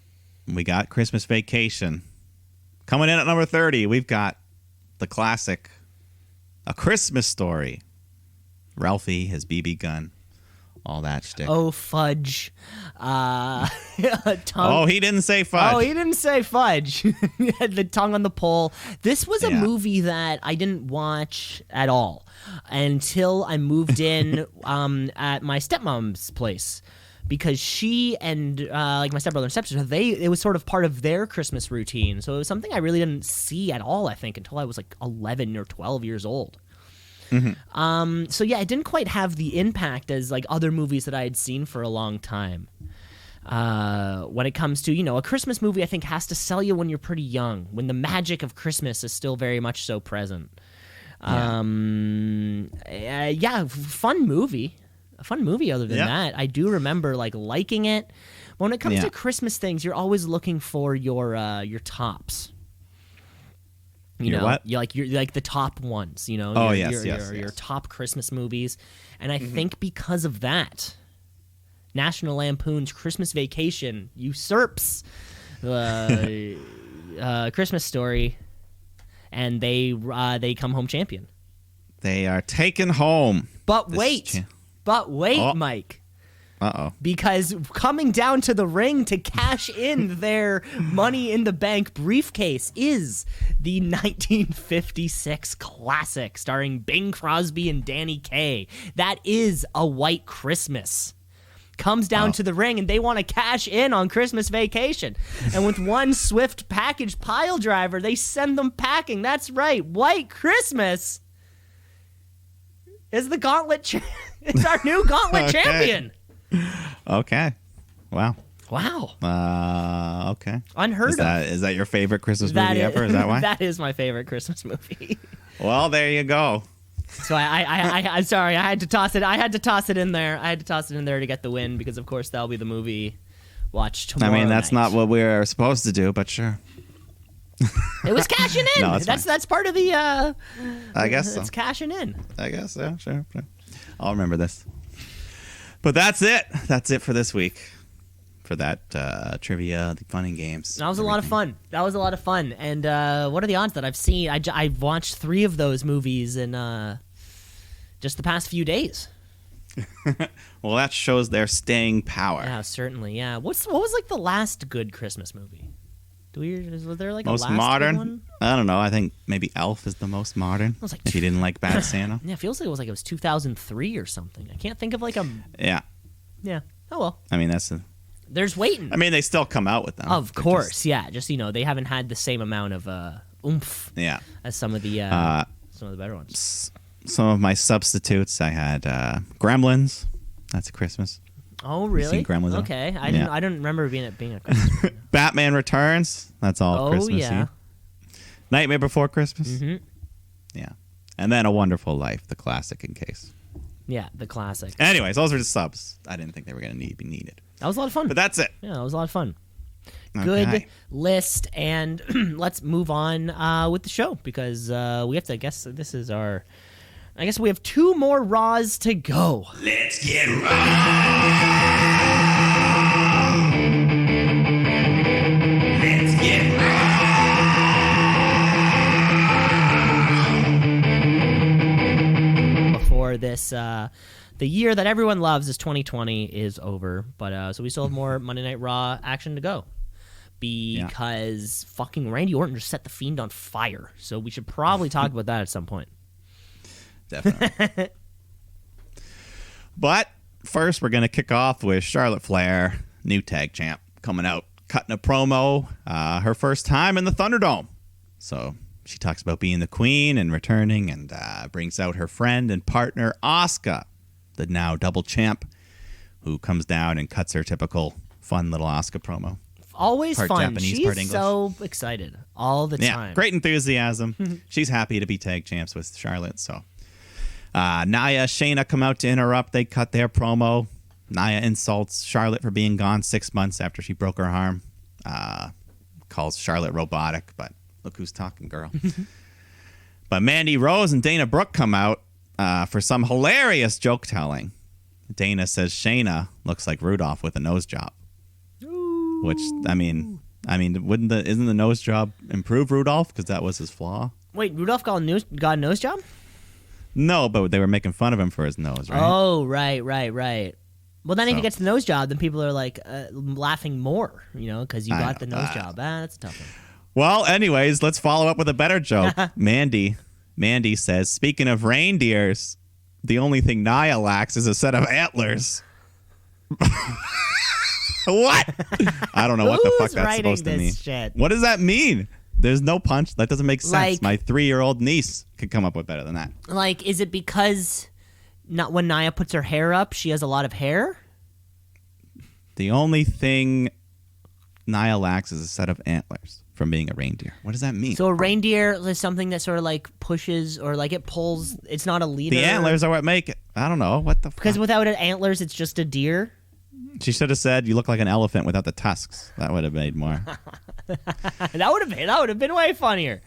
We got Christmas Vacation. Coming in at number 30, we've got the classic, A Christmas Story. Ralphie, his BB gun. All that shtick. Oh, fudge. Oh, he didn't say fudge. Oh, he didn't say fudge. He had the tongue on the pole. This was a movie that I didn't watch at all until I moved in at my stepmom's place. Because she and my stepbrother and stepsister, it was sort of part of their Christmas routine. So it was something I really didn't see at all, I think, until I was like 11 or 12 years old. So yeah, it didn't quite have the impact as like other movies that I had seen for a long time. When it comes to, a Christmas movie, I think has to sell you when you're pretty young, when the magic of Christmas is still very much so present. Fun movie. A fun movie other than that. I do remember like liking it. When it comes to Christmas things, you're always looking for your tops. You're like the top ones, your top Christmas movies. And I think because of that, National Lampoon's Christmas Vacation usurps Christmas Story, and they come home champion. They are taken home. But wait, Mike. Uh-oh. Because coming down to the ring to cash in their Money in the Bank briefcase is the 1956 classic starring Bing Crosby and Danny Kaye. That is A White Christmas. Comes down to the ring and they want to cash in on Christmas Vacation. And with one swift package pile driver, they send them packing. That's right. White Christmas is the gauntlet. It's our new gauntlet champion. Okay. Wow. Okay. Unheard of. Is that your favorite Christmas movie ever? Is that why? That is my favorite Christmas movie. Well, there you go. So I'm sorry. I had to toss it. I had to toss it in there. I had to toss it in there to get the win because, of course, that'll be the movie watched tomorrow. I mean, that's night. not what we're supposed to do, but sure. It was cashing in. No, that's part of the. I guess so. It's cashing in. I guess so. Sure. I'll remember this. But that's it. That's it for this week. For that trivia, the fun and games. That was a lot of fun. And what are the odds that I've watched 3 of those movies in just the past few days? Well, that shows their staying power. Yeah, certainly. Yeah. What was like the last good Christmas movie? Was there like most a last modern? good one? I don't know. I think maybe Elf is the most modern. It was like if you didn't like Bad Santa. Yeah, it feels like it was 2003 or something. I can't think of like a. Yeah. Yeah. Oh well. I mean, There's waiting. I mean, they still come out with them. Of course, yeah. Just they haven't had the same amount of oomph. Yeah. As some of the better ones. Some of my substitutes, I had Gremlins. That's a Christmas. Oh really? Seen Gremlins? Okay, I didn't remember being a Christmas movie. Batman Returns. That's all Christmas. Yeah. Nightmare Before Christmas. Mm-hmm. Yeah. And then A Wonderful Life, the classic, in case. Yeah, the classic. Anyways, those were just subs. I didn't think they were going to be needed. That was a lot of fun. But that's it. Yeah, that was a lot of fun. Okay. Good list, and let's move on with the show because we have to. I guess this is our. I guess we have 2 more Raws to go. Let's get raw. Let's get raw. Before this, the year that everyone loves is 2020 is over, but so we still have more Monday Night Raw action to go. Because fucking Randy Orton just set the Fiend on fire. So we should probably talk about that at some point. Definitely. But first, we're going to kick off with Charlotte Flair, new tag champ, coming out, cutting a promo, her first time in the Thunderdome. So she talks about being the queen and returning and brings out her friend and partner, Asuka, the now double champ, who comes down and cuts her typical fun little Asuka promo. Always part fun. Japanese, She's part English. so excited all the time. Yeah, great enthusiasm. She's happy to be tag champs with Charlotte. So Nia, Shayna come out to interrupt. They cut their promo. Nia insults Charlotte for being gone 6 months after she broke her arm. Calls Charlotte robotic, but look who's talking, girl. But Mandy Rose and Dana Brooke come out for some hilarious joke telling. Dana says Shayna looks like Rudolph with a nose job. Which I mean, isn't the nose job improve Rudolph because that was his flaw? Wait, Rudolph got a nose job? No, but they were making fun of him for his nose, right? Oh, right. Well, then if he gets the nose job, then people are like laughing more, because you got the nose job. That's a tough one. Well, anyways, let's follow up with a better joke. Mandy says, speaking of reindeers, the only thing Nia lacks is a set of antlers. What? I don't know what the fuck that's supposed to mean. Shit? What does that mean? There's no punch. That doesn't make sense. Like, my 3-year-old niece could come up with better than that. Like, is it because not when Nia puts her hair up, she has a lot of hair? The only thing Nia lacks is a set of antlers from being a reindeer. What does that mean? So a reindeer is something that sort of like pushes or like it pulls. It's not a leader. The antlers are what make it. I don't know. What the fuck? Because without antlers, it's just a deer. She should have said, you look like an elephant without the tusks. That would have made more. That would have been way funnier.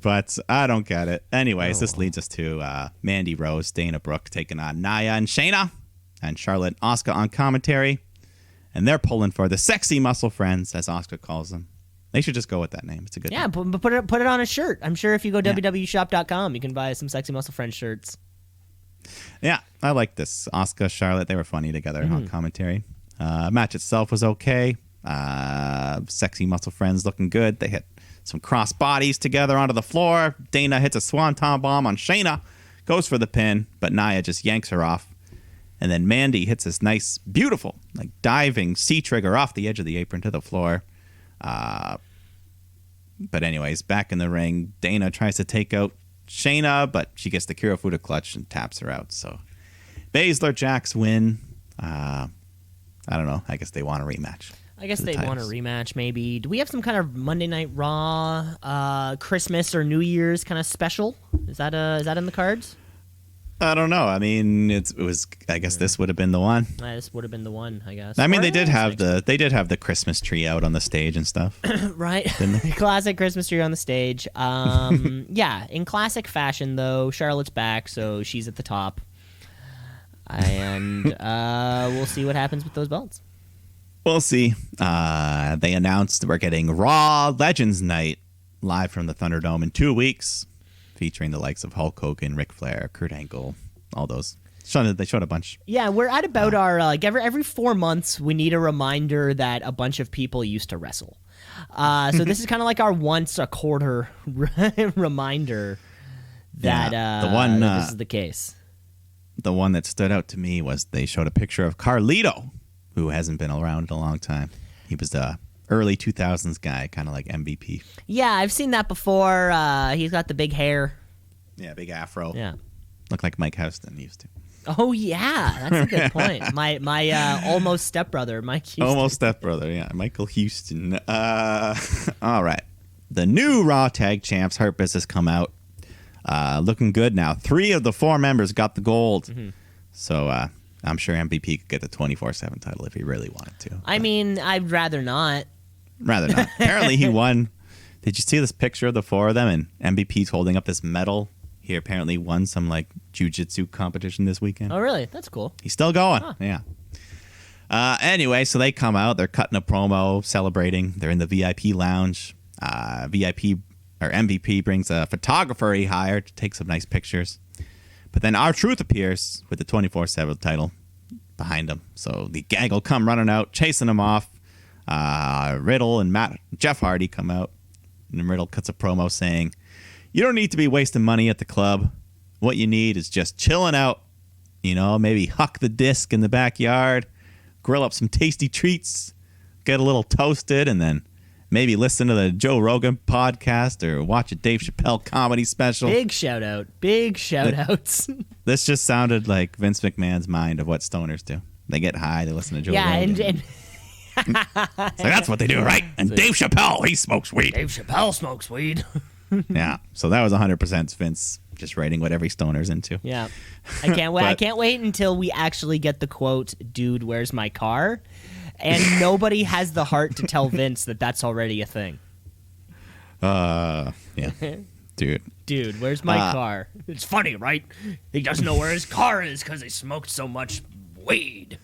But I don't get it. Anyways, this leads us to Mandy Rose, Dana Brooke taking on Nia and Shayna, and Charlotte and Asuka on commentary. And they're pulling for the sexy muscle friends, as Asuka calls them. They should just go with that name. It's a good name. But put it on a shirt. I'm sure if you go www.shop.com, you can buy some sexy muscle friends shirts. Yeah, I like this. Asuka, Charlotte, they were funny together on commentary. Match itself was okay. Sexy muscle friends looking good. They hit some cross bodies together onto the floor. Dana hits a swanton bomb on Shayna. Goes for the pin, but Nia just yanks her off. And then Mandy hits this nice, beautiful, like diving C-trigger off the edge of the apron to the floor. But anyways, back in the ring, Dana tries to take out Shayna, but she gets the Kirifuda clutch and taps her out. So Baszler, Jax win. I don't know. I guess they want a rematch. I guess they want a rematch, maybe. Do we have some kind of Monday Night Raw, Christmas or New Year's kind of special? Is that in the cards? I don't know. I mean, it was. I guess this would have been the one. This would have been the one, I guess. I mean, Or they did have next the Christmas tree out on the stage and stuff. right? Classic Christmas tree on the stage. Yeah, in classic fashion, though, Charlotte's back, so she's at the top. And we'll see what happens with those belts. We'll see. They announced we're getting Raw Legends Night live from the Thunderdome in 2 weeks, featuring the likes of Hulk Hogan, Ric Flair, Kurt Angle, all those. They showed a bunch. Yeah, we're at about our like every 4 months we need a reminder that a bunch of people used to wrestle. So this is kind of like our once a quarter reminder that the one that this is the case. The one that stood out to me was they showed a picture of Carlito, who hasn't been around in a long time. He was the early 2000s guy, kind of like MVP. Yeah, I've seen that before. He's got the big hair. Yeah, big afro. Yeah. Looked like Mike Houston used to. Oh, yeah. That's a good point. My almost stepbrother, Mike Houston. Almost stepbrother, yeah. Michael Houston. All right. The new Raw Tag Champs, Hurt Business, come out. Looking good now. 3 of the 4 members got the gold. Mm-hmm. So I'm sure MVP could get the 24/7 title if he really wanted to. I mean, I'd rather not. Rather not. Apparently he won. Did you see this picture of the 4 of them? And MVP's holding up this medal. He apparently won some like jiu-jitsu competition this weekend. Oh, really? That's cool. He's still going. Huh. Yeah. Anyway, so they come out. They're cutting a promo, celebrating. They're in the VIP lounge. MVP brings a photographer he hired to take some nice pictures. But then R-Truth appears with the 24/7 title behind him. So the gang will come running out, chasing him off. Riddle and Jeff Hardy come out. And Riddle cuts a promo saying, "You don't need to be wasting money at the club. What you need is just chilling out. You know, maybe huck the disc in the backyard, grill up some tasty treats, get a little toasted, and then maybe listen to the Joe Rogan podcast or watch a Dave Chappelle comedy special." Big shout out. Big shout outs. This just sounded like Vince McMahon's mind of what stoners do. They get high, they listen to Joe Rogan. And so that's what they do, right? And Dave Chappelle, he smokes weed. Dave Chappelle smokes weed. Yeah, so that was 100% Vince just writing what every stoner's into. Yeah, I can't wait. I can't wait until we actually get the quote, "Dude, where's my car?" And nobody has the heart to tell Vince that that's already a thing. Yeah, Dude, where's my car? It's funny, right? He doesn't know where his car is because he smoked so much weed.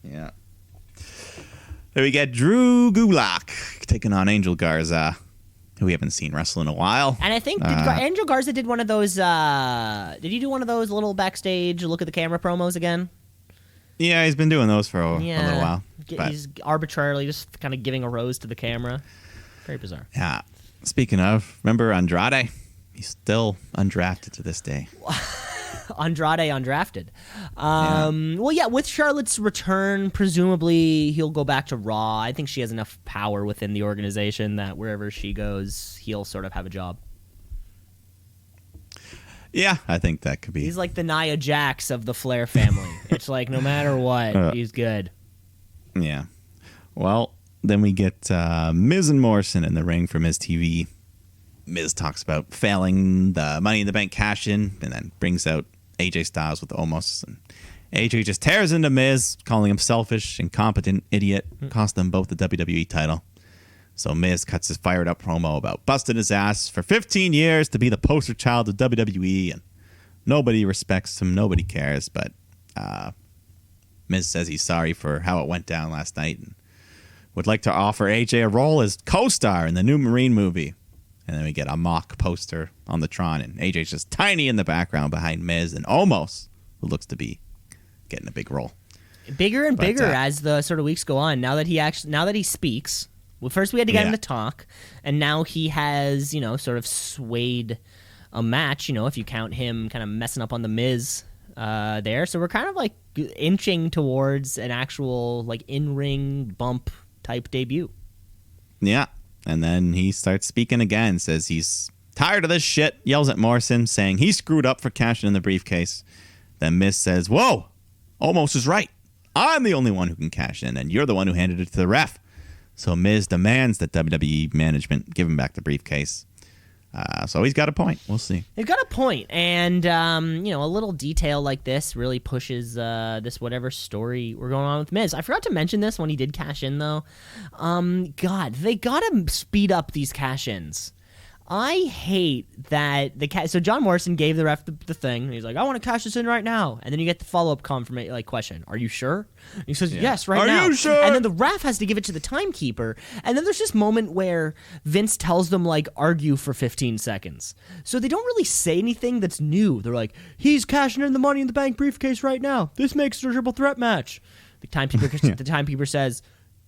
Yeah. Then we get Drew Gulak taking on Angel Garza, who we haven't seen wrestle in a while. And I think Angel Garza did one of those. Did he do one of those little backstage look at the camera promos again? Yeah, he's been doing those for a little while. He's arbitrarily just kind of giving a rose to the camera. Very bizarre. Yeah. Speaking of, remember Andrade? He's still undrafted to this day. Andrade undrafted. Well, yeah, with Charlotte's return, presumably he'll go back to Raw. I think she has enough power within the organization that wherever she goes, he'll sort of have a job. Yeah, I think that could be. He's like the Nia Jax of the Flair family. It's like no matter what, he's good. Yeah. Well, then we get Miz and Morrison in the ring for Miz TV. Miz talks about failing the Money in the Bank cash-in and then brings out AJ Styles with Omos. And AJ just tears into Miz, calling him selfish, incompetent, idiot, cost them both the WWE title. So Miz cuts his fired-up promo about busting his ass for 15 years to be the poster child of WWE, and nobody respects him, nobody cares, but Miz says he's sorry for how it went down last night and would like to offer AJ a role as co-star in the new Marine movie. And then we get a mock poster on the Tron, and AJ's just tiny in the background behind Miz and Omos, who looks to be getting a big role. Bigger and bigger as the sort of weeks go on. Now that he speaks. Well, first we had to get him to talk, and now he has, sort of swayed a match, if you count him kind of messing up on the Miz there. So we're kind of like inching towards an actual like in-ring bump type debut. Yeah. And then he starts speaking again, says he's tired of this shit, yells at Morrison, saying he screwed up for cashing in the briefcase. Then Miz says, "Whoa, Omos is right. I'm the only one who can cash in, and you're the one who handed it to the ref." So Miz demands that WWE management give him back the briefcase. So he's got a point. We'll see. They've got a point, and a little detail like this really pushes this whatever story we're going on with Miz. I forgot to mention this when he did cash in, though. God, they gotta speed up these cash-ins. I hate that so John Morrison gave the ref the thing, and he's like, I want to cash this in right now. And then you get the follow-up confirmation, question, are you sure? And he says, yes, right now. Are you sure? And then the ref has to give it to the timekeeper. And then there's this moment where Vince tells them, argue for 15 seconds. So they don't really say anything that's new. They're like, he's cashing in the Money in the Bank briefcase right now. This makes it a triple threat match. The timekeeper says,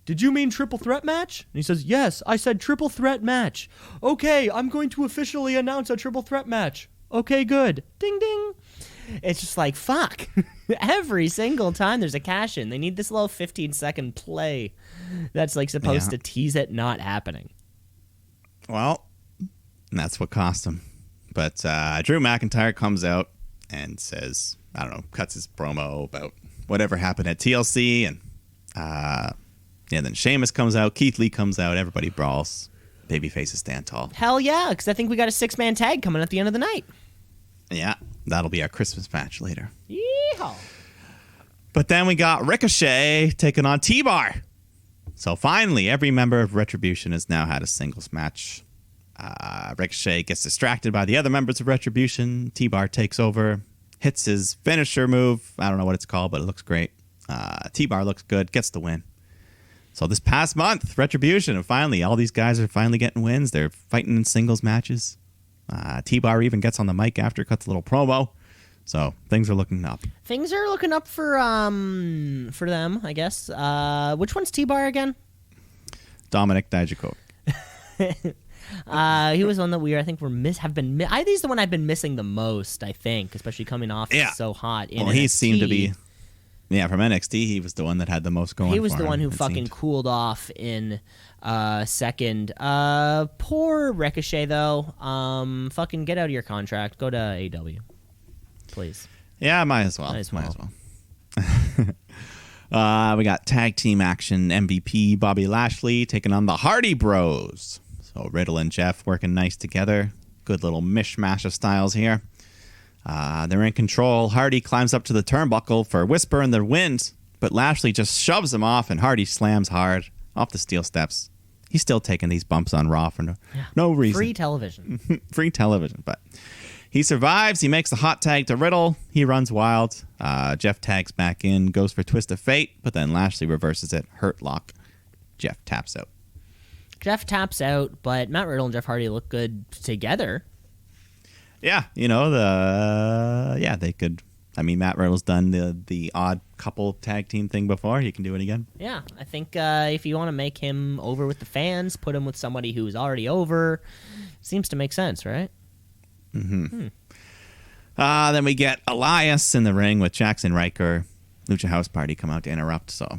did you mean triple threat match? And he says, yes, I said triple threat match. Okay, I'm going to officially announce a triple threat match. Okay, good. Ding, ding. It's just fuck. Every single time there's a cash in, they need this little 15-second play that's supposed to tease it not happening. Well, that's what cost him. But Drew McIntyre comes out and says, I don't know, cuts his promo about whatever happened at TLC, and then Sheamus comes out, Keith Lee comes out, everybody brawls. Baby faces stand tall. Hell yeah, because I think we got a 6-man tag coming at the end of the night. Yeah, that'll be our Christmas match later. Yeehaw. But then we got Ricochet taking on T-Bar. So finally, every member of Retribution has now had a singles match. Ricochet gets distracted by the other members of Retribution. T-Bar takes over, hits his finisher move. I don't know what it's called, but it looks great. T-Bar looks good, gets the win. So this past month, Retribution, and finally, all these guys are finally getting wins. They're fighting in singles matches. T-Bar even gets on the mic after, cuts a little promo. So things are looking up. Things are looking up for them, I guess. Which one's T-Bar again? Dominic Dijakovic. He was one that I think he's the one I've been missing the most, I think, especially coming off so hot in NXT. He seemed to be. Yeah, from NXT, he was the one that had the most going on. He was the one who fucking cooled off in second. Poor Ricochet, though. Fucking get out of your contract. Go to AEW. Please. Yeah, might as well. We got tag team action. MVP Bobby Lashley taking on the Hardy Bros. So Riddle and Jeff working nice together. Good little mishmash of styles here. They're in control. Hardy climbs up to the turnbuckle for Whisper in the wind, but Lashley just shoves him off, and Hardy slams hard off the steel steps. He's still taking these bumps on Raw for no reason. Free television. Free television, but he survives. He makes the hot tag to Riddle. He runs wild. Jeff tags back in, goes for Twist of Fate, but then Lashley reverses it. Hurt lock. Jeff taps out. But Matt Riddle and Jeff Hardy look good together. Yeah, they could. I mean, Matt Riddle's done the odd couple tag team thing before. He can do it again. Yeah, I think if you want to make him over with the fans, put him with somebody who's already over. Seems to make sense, right? Mm-hmm. Then we get Elias in the ring with Jackson Riker. Lucha House Party come out to interrupt. So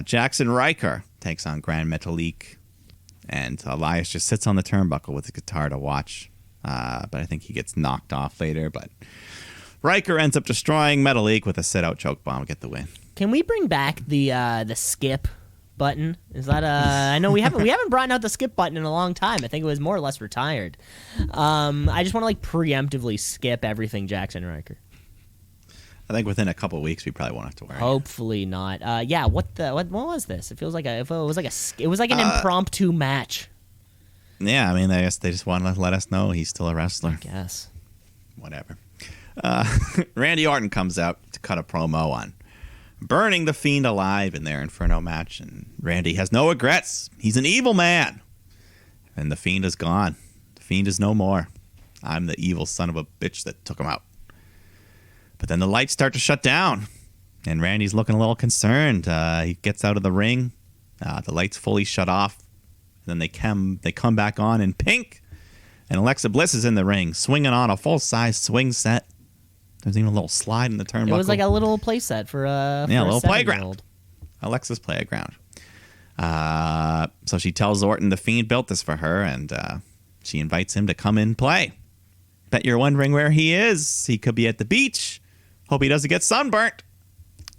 Jackson Riker takes on Grand Metalik, and Elias just sits on the turnbuckle with the guitar to watch. But I think he gets knocked off later. But Riker ends up destroying Metalik with a sit-out choke bomb, get the win. Can we bring back the skip button? Is that I know we haven't brought out the skip button in a long time. I think it was more or less retired. I just want to preemptively skip everything Jackson Riker. I think within a couple of weeks we probably won't have to worry. Hopefully not. What was this? It feels like it was like an impromptu match. Yeah, I mean, I guess they just want to let us know he's still a wrestler. I guess. Whatever. Randy Orton comes out to cut a promo on burning the Fiend alive in their Inferno match, and Randy has no regrets. He's an evil man. And the Fiend is gone. The Fiend is no more. I'm the evil son of a bitch that took him out. But then the lights start to shut down, and Randy's looking a little concerned. He gets out of the ring. The lights fully shut off. Then they come back on in pink, and Alexa Bliss is in the ring, swinging on a full-size swing set. There's even a little slide in the turnbuckle. It was like a little play set for a little playground. Alexa's playground. So she tells Orton the Fiend built this for her, and she invites him to come in and play. Bet you're wondering where he is. He could be at the beach. Hope he doesn't get sunburnt.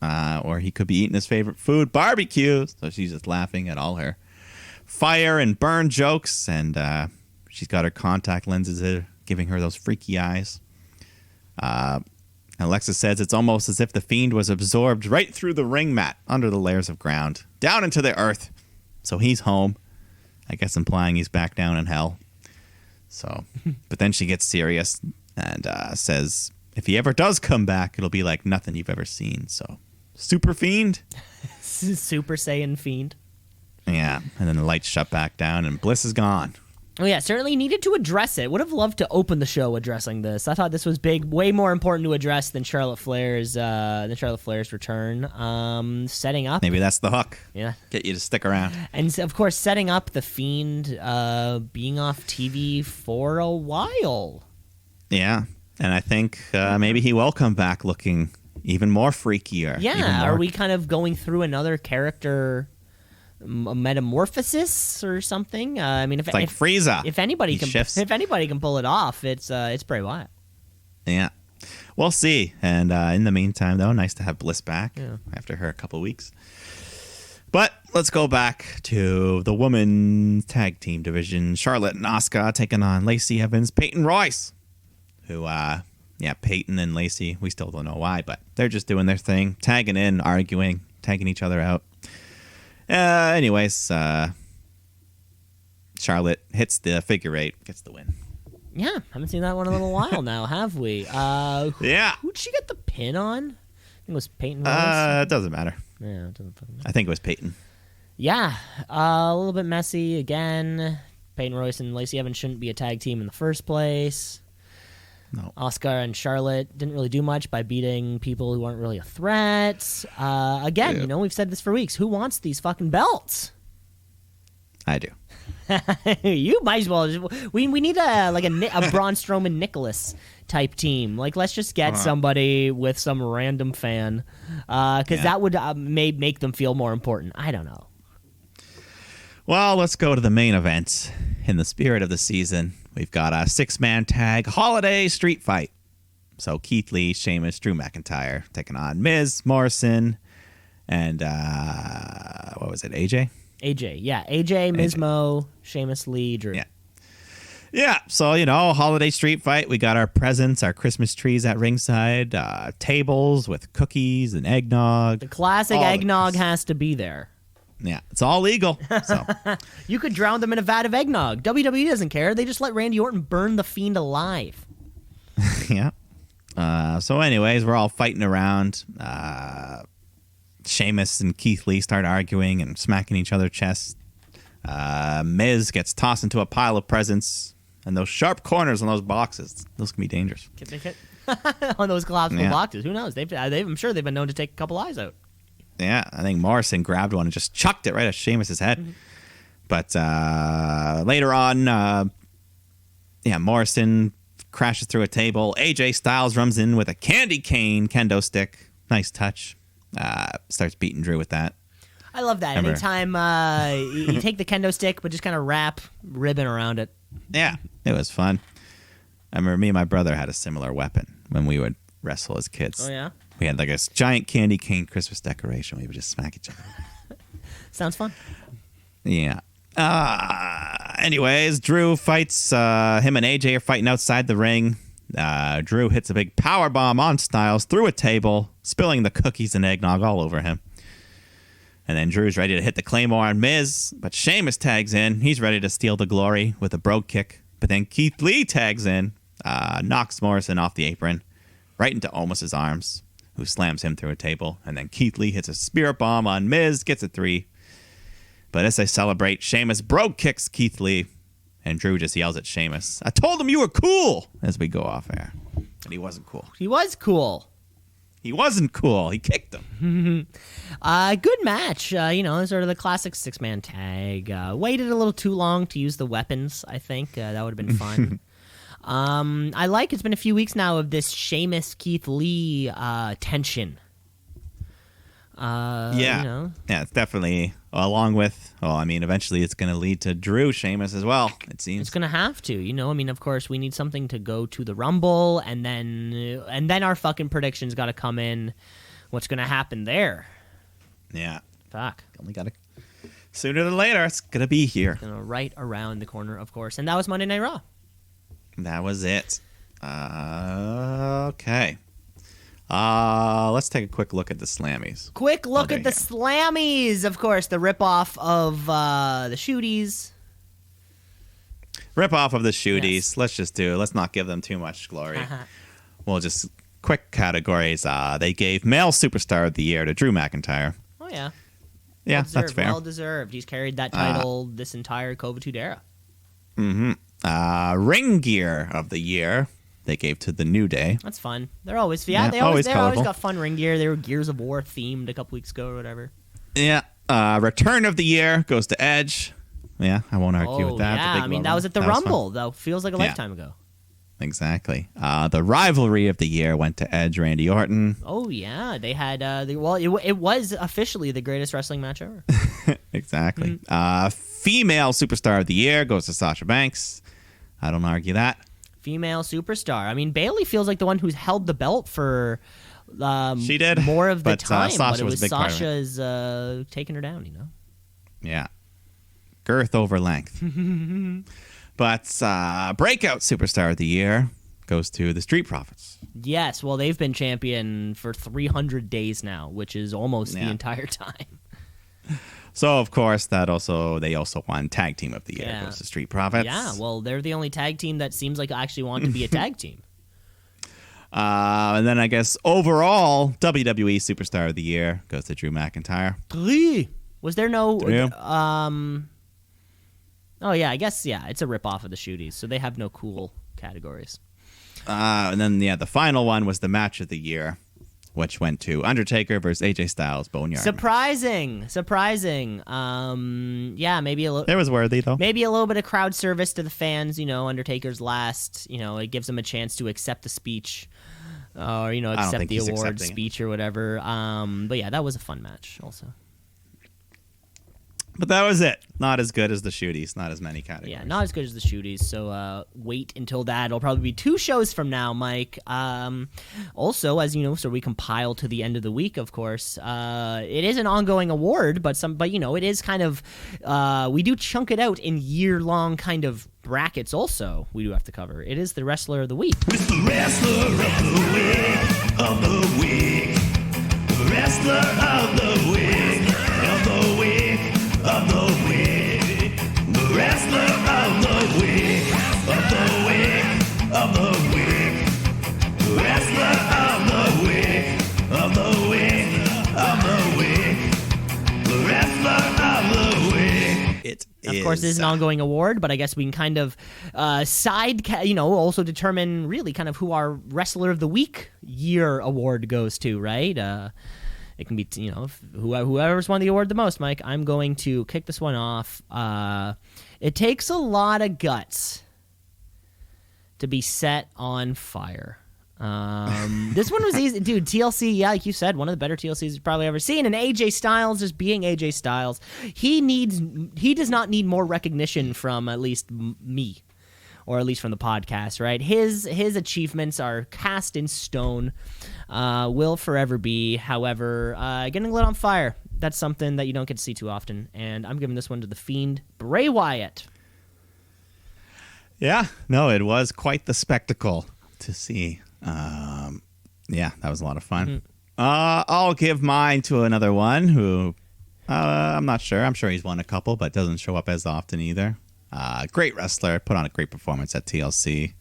Or he could be eating his favorite food, barbecue. So she's just laughing at all her fire and burn jokes, and She's got her contact lenses there, giving her those freaky eyes. Alexa says it's almost as if the Fiend was absorbed right through the ring mat under the layers of ground, down into the earth. So he's home. I guess implying he's back down in hell. So, but then she gets serious and says if he ever does come back, it'll be like nothing you've ever seen. So, Super Fiend? Super Saiyan Fiend. Yeah, and then the lights shut back down and Bliss is gone. Oh yeah, certainly needed to address it. Would have loved to open the show addressing this. I thought this was big, way more important to address than Charlotte Flair's return. Setting up. Maybe that's the hook. Yeah, get you to stick around. And of course, setting up the Fiend being off TV for a while. Yeah, and I think maybe he will come back looking even more freakier. Yeah, are we kind of going through another character metamorphosis or something? I mean, if Frieza, if anybody can pull it off, it's Bray Wyatt. Yeah, we'll see. And in the meantime, though, nice to have Bliss back after her a couple weeks. But let's go back to the women's tag team division. Charlotte and Asuka taking on Lacey Evans, Peyton Royce, who Peyton and Lacey, we still don't know why, but they're just doing their thing, tagging in, arguing, tagging each other out. Anyways, Charlotte hits the figure eight, gets the win. Yeah, haven't seen that one in a little while now, have we? Yeah. Who'd she get the pin on? I think it was Peyton Royce. It doesn't matter. Yeah, it doesn't fucking matter. I think it was Peyton. Yeah, a little bit messy again. Peyton Royce and Lacey Evans shouldn't be a tag team in the first place. No. Asuka and Charlotte didn't really do much by beating people who aren't really a threat. Again, we've said this for weeks. Who wants these fucking belts? I do. You might as well. We need a Braun Strowman Nicholas type team. Like, let's just get somebody with some random fan, because that would make them feel more important. I don't know. Well, let's go to the main event. In the spirit of the season, we've got a 6-man tag holiday street fight. So Keith Lee, Sheamus, Drew McIntyre taking on Miz, Morrison, and what was it, AJ? AJ, yeah. AJ, Miz, Mo, Sheamus, Lee, Drew. Yeah, so, holiday street fight. We got our presents, our Christmas trees at ringside, tables with cookies and eggnog. The classic eggnog has to be there. Yeah, it's all legal. So you could drown them in a vat of eggnog. WWE doesn't care. They just let Randy Orton burn the Fiend alive. Yeah. So anyways, we're all fighting around. Sheamus and Keith Lee start arguing and smacking each other's chests. Miz gets tossed into a pile of presents. And those sharp corners on those boxes, those can be dangerous. On those collapsible boxes. Who knows? I'm sure they've been known to take a couple eyes out. Yeah, I think Morrison grabbed one and just chucked it right at Sheamus' head. Mm-hmm. But later on, Morrison crashes through a table. AJ Styles runs in with a candy cane kendo stick. Nice touch. Starts beating Drew with that. I love that. Anytime you take the kendo stick, but just kind of wrap ribbon around it. Yeah, it was fun. I remember me and my brother had a similar weapon when we would wrestle as kids. Oh, yeah? We had like a giant candy cane Christmas decoration. We would just smack each other. Sounds fun. Yeah. Anyways, Drew fights. Him and AJ are fighting outside the ring. Drew hits a big power bomb on Styles through a table, spilling the cookies and eggnog all over him. And then Drew's ready to hit the Claymore on Miz, but Sheamus tags in. He's ready to steal the glory with a brogue kick. But then Keith Lee tags in, knocks Morrison off the apron, right into Omos's arms, who slams him through a table. And then Keith Lee hits a spirit bomb on Miz, gets a 3. But as they celebrate, Sheamus brogue kicks Keith Lee, and Drew just yells at Sheamus, "I told him you were cool," as we go off air. And he wasn't cool. He was cool. He wasn't cool. He kicked him. Good match. Sort of the classic 6-man tag. Waited a little too long to use the weapons, I think. That would have been fun. It's been a few weeks now of this Sheamus Keith Lee tension. Yeah, it's definitely along with. Eventually it's going to lead to Drew Sheamus as well. It seems it's going to have to. Of course, we need something to go to the Rumble, and then our fucking predictions got to come in. What's going to happen there? Yeah, fuck. Only got a Sooner than later, it's going to be here. Right around the corner, of course. And that was Monday Night Raw. That was it. Okay. Let's take a quick look at the Slammies. Quick look at the Slammies, of course. The ripoff of the Shooties. Rip off of the Shooties. Yes. Let's not give them too much glory. We'll just quick categories. They gave Male Superstar of the Year to Drew McIntyre. Oh, yeah. Yeah, that's fair. Well deserved. He's carried that title this entire COVID era. Ring Gear of the Year they gave to the New Day. That's fun. They're always they always got fun ring gear. They were Gears of War themed a couple weeks ago or whatever. Yeah. Return of the Year goes to Edge. Yeah, I won't argue with that. Yeah, I mean that was at the Rumble though. Feels like a lifetime ago. Exactly. The Rivalry of the Year went to Edge, Randy Orton. Oh yeah, they had it was officially the greatest wrestling match ever. Exactly. Female Superstar of the Year goes to Sasha Banks. I don't argue that. Female Superstar. I mean, Bayley feels like the one who's held the belt for she did more of the time, Sasha but it was was a big part of it. Sasha's taking her down, you know. Yeah. Girth over length. But Breakout Superstar of the Year goes to the Street Profits. Yes, well, they've been champion for 300 days now, which is almost the entire time. So, of course, they also won Tag Team of the Year. Goes to Street Profits. Yeah, well, they're the only tag team that seems like actually want to be a tag team. And then I guess overall, WWE Superstar of the Year goes to Drew McIntyre. Was there no... Yeah. Oh, yeah, I guess, it's a ripoff of the Shooties, so they have no cool categories. And then, the final one was the Match of the Year, which went to Undertaker versus AJ Styles, Boneyard. Surprising. Maybe a little... It was worthy, though. Maybe a little bit of crowd service to the fans, Undertaker's last, it gives them a chance to accept the speech, or, accept the award speech or whatever. But, yeah, that was a fun match, also. But that was it. Not as good as the Shooties. Not as many categories. Yeah, not as good as the Shooties. So wait until that. It'll probably be 2 shows from now, Mike. Also, as you know, so we compile to the end of the week, of course. It is an ongoing award, but it is kind of we do chunk it out in year-long kind of brackets. Also, we do have to cover. It is the Wrestler of the Week. It's the Wrestler of the Week. Wrestler of the Week. Of the Week. Of the week, the Wrestler of the Week, of the Week, of the Week, the Wrestler of the Week, of the Week, of the Week, the Wrestler of the Week. Of course, it is an ongoing award, but I guess we can kind of also determine really kind of who our Wrestler of the Week year award goes to, right? It can be, whoever's won the award the most, Mike. I'm going to kick this one off. It takes a lot of guts to be set on fire. This one was easy. Dude, TLC, like you said, one of the better TLCs you've probably ever seen. And AJ Styles, just being AJ Styles, he does not need more recognition from at least me. Or at least from the podcast, right? His achievements are cast in stone, will forever be. However, getting lit on fire, that's something that you don't get to see too often. And I'm giving this one to the Fiend, Bray Wyatt. Yeah, no, it was quite the spectacle to see. That was a lot of fun. Mm-hmm. I'll give mine to another one who I'm not sure. I'm sure he's won a couple, but doesn't show up as often either. Great wrestler, put on a great performance at TLC.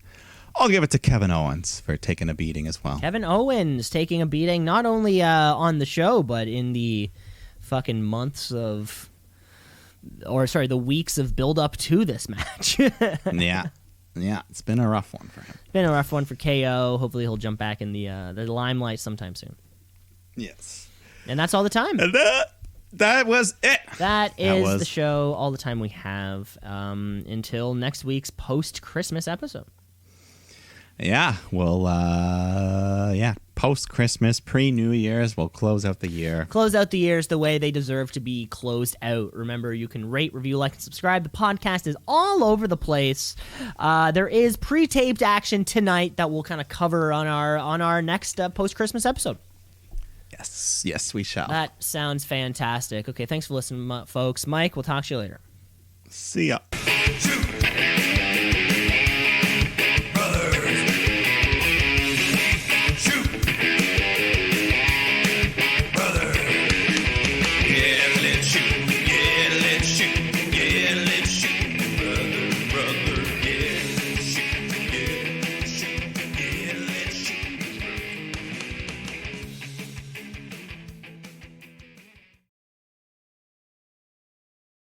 I'll give it to Kevin Owens for taking a beating as well. Kevin Owens taking a beating not only on the show, but in the fucking the weeks of build up to this match. Yeah, it's been a rough one for him. Been a rough one for KO. Hopefully he'll jump back in the limelight sometime soon. Yes. And that's all the time. And that was it. That is the show, all the time we have until next week's post-Christmas episode. Yeah, we'll, post-Christmas, pre-New Year's, we'll close out the year. Close out the years the way they deserve to be closed out. Remember, you can rate, review, like, and subscribe. The podcast is all over the place. There is pre-taped action tonight that we'll kind of cover on our next post-Christmas episode. Yes, we shall. That sounds fantastic. Okay, thanks for listening, folks. Mike, we'll talk to you later. See ya. Shoot.